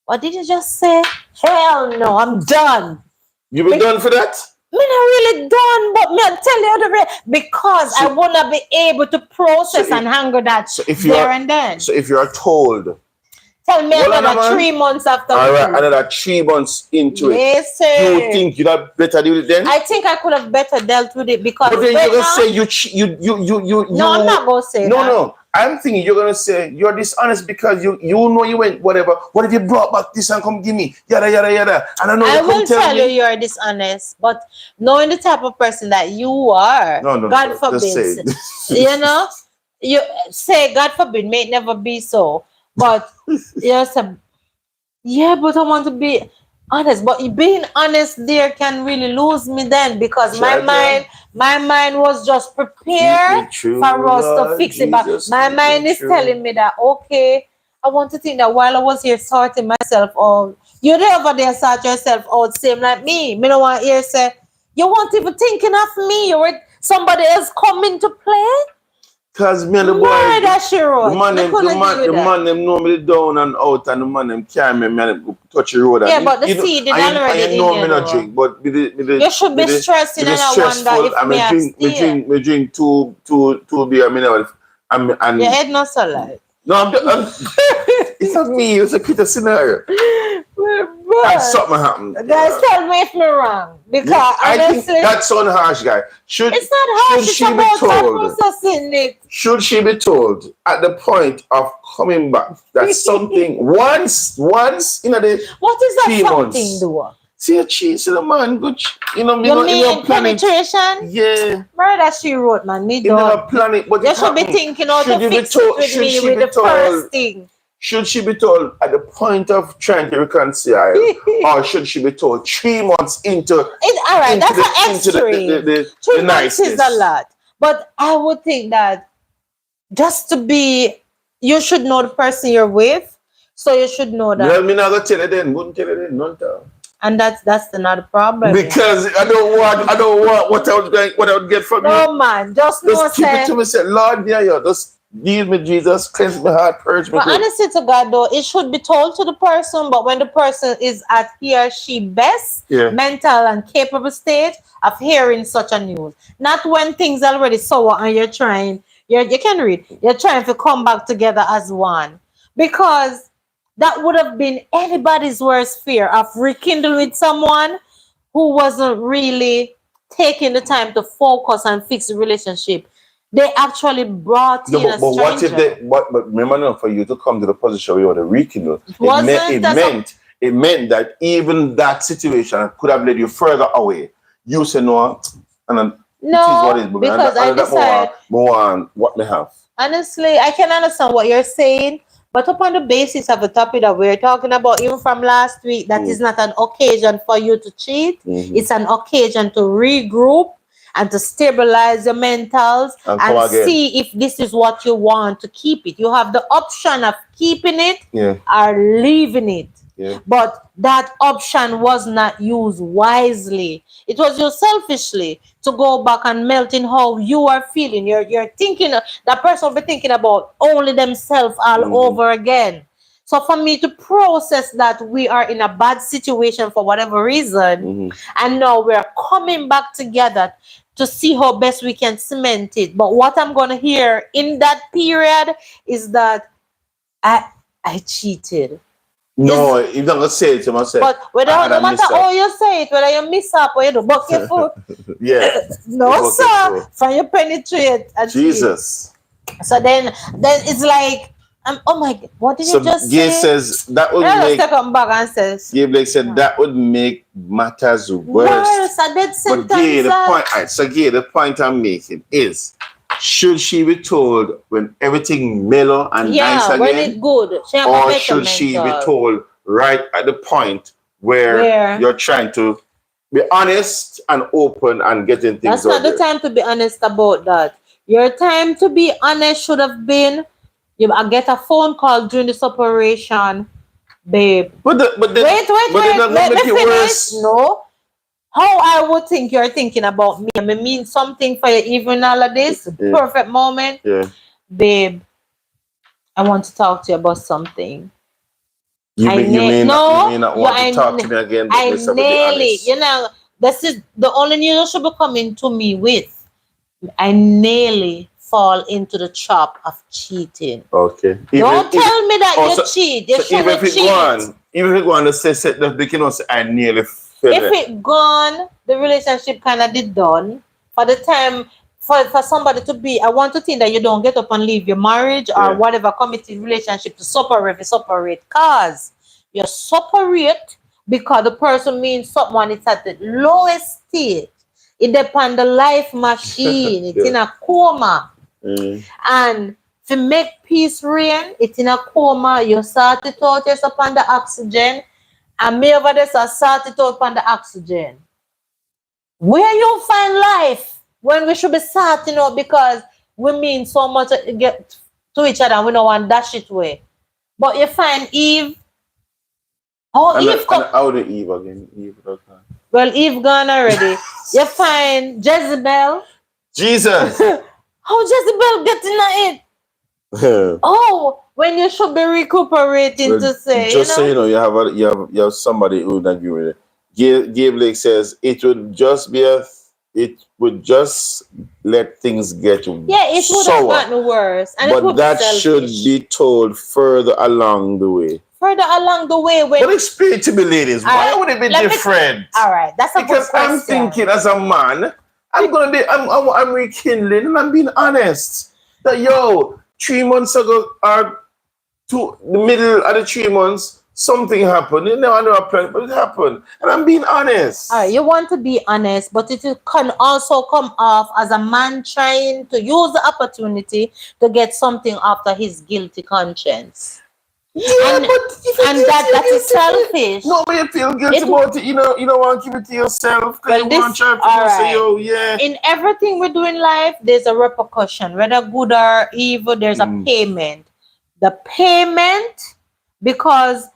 what did you just say? Hell no, I'm done. You been done for that? Me not really done, but me I tell you because I wanna be able to process and handle that there and then. So if you are told, tell me another 3 months after. All right, another 3 months into it. Sir. You think you'd have better deal with it then? I think I could have better dealt with it because. But then you're gonna say you. No, I'm not gonna say that. No. I'm thinking you're gonna say you're dishonest because you know you went whatever. What if you brought back this and come give me yada yada yada? And I know I will tell you you're dishonest, but knowing the type of person that you are, God forbid, you say God forbid, may it never be so. But yes, but I want to be honest. But being honest there can really lose me then because my mind was just prepared for us to fix it. But my mind is telling me that okay, I want to think that while I was here sorting myself out, you're over there sort yourself out, same like me. Me don't want to hear say you weren't even thinking of me. You were somebody else coming to play. Cause me and the boy, the man them know me down and out, and the man them carry me and touch the road. Yeah, but the seed is already in me not drink, but you should be stressing and I wonder if me drink two beer. And your head not so light. No, it's not me. It's a Peter scenario. And something happened. Guys, tell me if I'm wrong. Because I think that sounds harsh, guy. It's not harsh. It's about processing it. Should she be told at the point of coming back that something once in a day? What is that something, though? See a cheese in the man, good. You know, You mean penetration? Yeah. Murder she wrote, man. Me In our don't. planet, but You should be thinking how to fix it with me with the first thing. Should she be told at the point of trying to reconcile, or should she be told 3 months into it? All right, that's an extreme. 3 months is a lot, but I would think that just to be, you should know the person you're with, so you should know that. Well, me not gonna tell you then. Wouldn't tell you then, none time. And that's another problem. Because I don't want what I would get from you. No man, just keep it to myself. Lord, yeah, just deal with Jesus, cleanse my heart, purge me. But honestly to God though, it should be told to the person, but when the person is at he or she best mental and capable state of hearing such a news. Not when things are already sour and you're trying, you can read, you're trying to come back together as one. Because that would have been anybody's worst fear of rekindling with someone who wasn't really taking the time to focus and fix the relationship. They actually brought in a stranger. But what if they? But remember now, for you to come to the position where you want to rekindle, it meant that even that situation could have led you further away. You say no, and no, because I decided what they have. Honestly, I can understand what you're saying. But upon the basis of the topic that we're talking about, even from last week, that is not an occasion for you to cheat. It's an occasion to regroup and to stabilize your mentals and see if this is what you want to keep it. You have the option of keeping it or leaving it. Yeah. But that option was not used wisely. It was used selfishly to go back and melt in how you are feeling. You're thinking, that person will be thinking about only themselves all over again. So for me to process that we are in a bad situation for whatever reason, and now we're coming back together to see how best we can cement it. But what I'm going to hear in that period is that I cheated. No, you're not going to say it to myself. But no matter how you say it, whether you miss up or you do, but careful. No, sir. From you penetrate. Jesus. So then it's like, oh my God, what did you just say? Gabe says that would make. Come back and says. Gabe said that would make matters worse. But Gabe, the point I'm making is, should she be told when everything mellow and nice again? When it's good. Or should she be told right at the point where you're trying to be honest and open and getting things That's not the time to be honest about that. Your time to be honest should have been, I get a phone call during the separation, babe. Wait, let me finish. Worse. No. How I would think you're thinking about me. I mean something for you, even all of this. Perfect moment. Yeah. Babe, I want to talk to you about something. You may not want to talk to me again. I nearly, this is the only news you should be coming to me with. I nearly fall into the trap of cheating. Okay. Don't tell me that you cheat. You shouldn't cheat. Even if you go on to say they can say I nearly. If it gone, the relationship kind of did done. For the time, for somebody to be, I want to think that you don't get up and leave your marriage or whatever committed relationship to separate. Cause you separate because the person means someone is at the lowest state. It depends the life machine. It's in a coma. And to make peace reign, it's in a coma. You start it out, you're upon the oxygen. And me over there sort it out on the oxygen. Where you find life when we should be sorting out because we mean so much to get to each other and we don't want to dash it away. But you find Eve. How did Eve again? Well, Eve gone already. You find Jezebel. Jesus. How Jezebel getting at it? When you should be recuperating to say, so you know, you have somebody who would agree with it. Gabe Blake says it would just let things get it would have gotten worse. But that should be told further along the way. But explain to me, ladies, why would it be different? All right, that's a good question. I'm thinking as a man, I'm rekindling and I'm being honest. That 3 months ago or to the middle of the 3 months, something happened. You know, I know a plan, but it happened. And I'm being honest. All right, you want to be honest, but it can also come off as a man trying to use the opportunity to get something after his guilty conscience. Yeah, And- but if you And feel that is guilty, selfish. no, but you feel guilty It- about it. You don't want to keep it to yourself because Well, you want to try to all say, right. yo, yeah. In everything we do in life, there's a repercussion, whether good or evil, there's a payment. The payment, because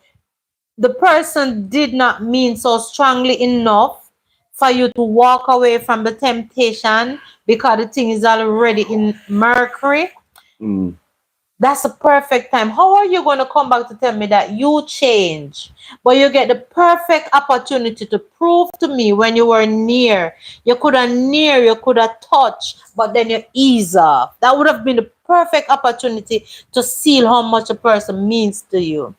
the person did not mean so strongly enough for you to walk away from the temptation because the thing is already in Mercury. Mm. That's the perfect time. How are you going to come back to tell me that you change? But you get the perfect opportunity to prove to me when you were near. You could have touched, but then you ease off. That would have been the perfect opportunity to seal how much a person means to you.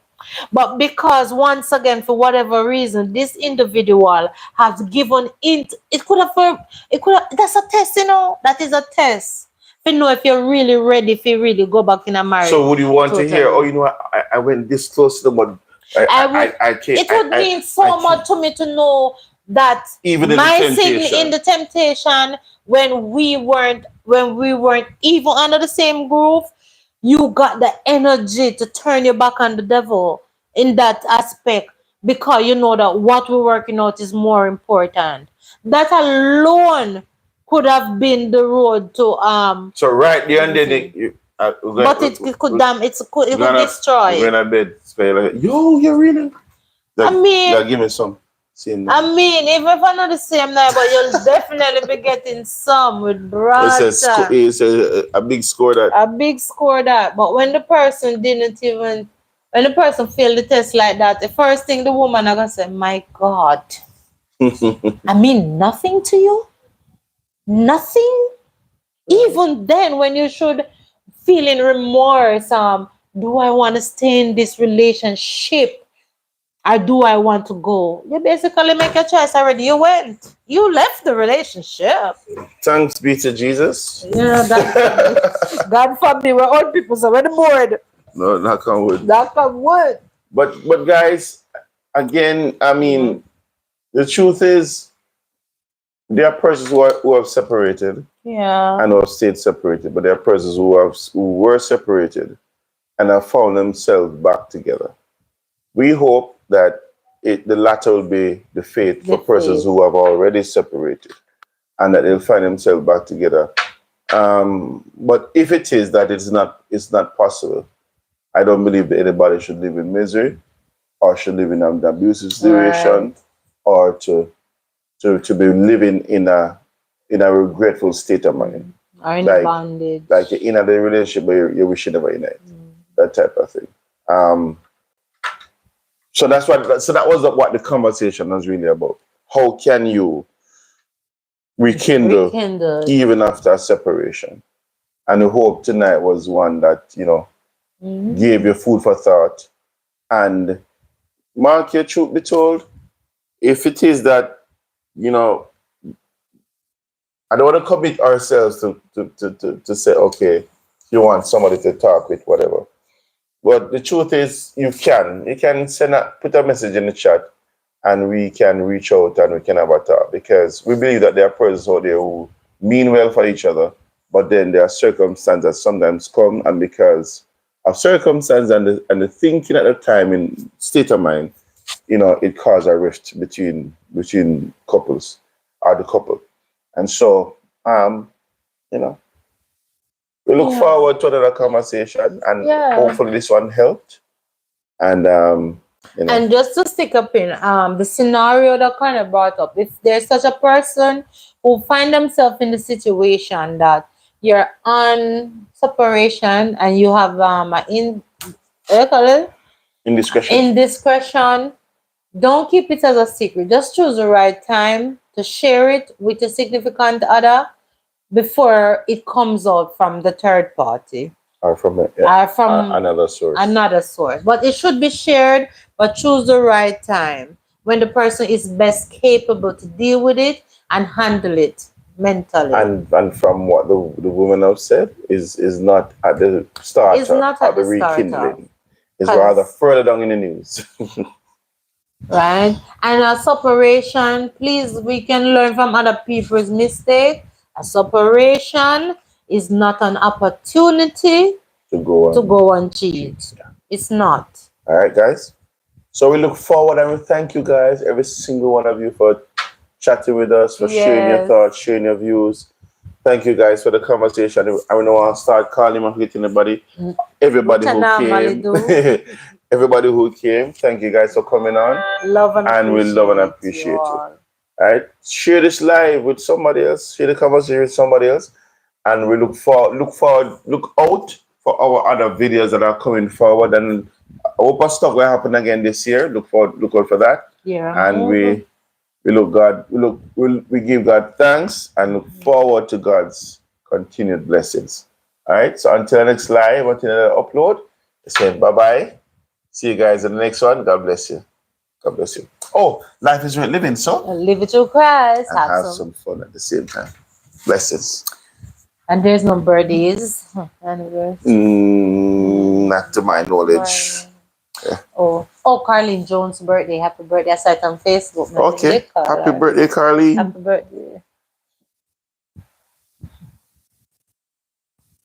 But because once again, for whatever reason, this individual has given in, that's a test, that is a test. To know if you're really ready, if you really go back in a marriage. So would you want to hear, Totally. oh, you know what, I went this close to them, but I can't. It would mean so much to me to know that Even in my the temptation. signal in the temptation, when we weren't even under the same groove, you got the energy to turn your back on the devil in that aspect, because you know that what we're working out is more important. That alone could have been the road to So right there and then, but it could destroy. You're going to bed, like, yo, you really? Like, I mean, like, give me some. even if I'm not the same now, but you'll definitely be getting some with brother. It's a big score that. A big score that. But when the person when the person failed the test like that, the first thing the woman are gonna say, my God, I mean nothing to you? Nothing? Even then, when you should feel in remorse, do I want to stay in this relationship or do I want to go? You basically make a choice already. You went. You left the relationship. Thanks be to Jesus. Yeah, God forbid. We're old people, so we're bored. No, knock on wood. Knock on wood. But guys, again, I mean, the truth is, there are persons who have separated. Yeah. And who have stayed separated, but there are persons who were separated and have found themselves back together. We hope that the latter will be the fate for persons who have already separated, and that they'll find themselves back together. But if it is that it's not possible, I don't believe that anybody should live in misery or should live in an abusive situation, or to be living in a regretful state of mind. Or in bondage. Like you're in a relationship but you wish you never in it. That type of thing. So that was what the conversation was really about. How can you rekindle even after a separation? And the hope tonight was one that, gave you food for thought. And Mark, your truth be told, if it is that, I don't want to commit ourselves to say, okay, you want somebody to talk with, whatever. But the truth is, you can put a message in the chat, and we can reach out and we can have a talk, because we believe that there are persons out there who mean well for each other, but then there are circumstances that sometimes come, and because of circumstance and the thinking at the time in state of mind, it causes a rift between couples or the couple. And so, we look forward to another conversation, and hopefully this one helped. And, And just to stick up in the scenario that kind of brought up, if there's such a person who find themselves in the situation that you're on separation and you have indiscretion, don't keep it as a secret. Just choose the right time to share it with a significant other before it comes out from the third party. Or from another source. Another source. But it should be shared, but choose the right time when the person is best capable to deal with it and handle it mentally. And from what the woman have said, is not at the start of the rekindling. is rather further down in the news. Right? And a separation, please, we can learn from other people's mistake. A separation is not an opportunity to go and cheat. It's not. All right, guys. So we look forward and we thank you guys, every single one of you, for chatting with us, for sharing your thoughts, sharing your views. Thank you guys for the conversation. I don't want to start calling and hitting everybody who came. Everybody who came. Thank you guys for coming on. And we love and appreciate you. All right. Share this live with somebody else. Share the conversation with somebody else. And we look out for our other videos that are coming forward. And I hope our stuff will happen again this year. Look out for that. Yeah. And we give God thanks and look forward to God's continued blessings. All right. So until next live, until the upload, say bye-bye. See you guys in the next one. God bless you. God bless you. Oh, life is worth living, so live it through Christ. And have some fun at the same time. Blessings. And there's no birthdays. Not to my knowledge. Yeah. Oh, Carlene Jones' birthday. Happy birthday. I saw it on Facebook. Okay. Happy birthday, Carlene. Happy birthday.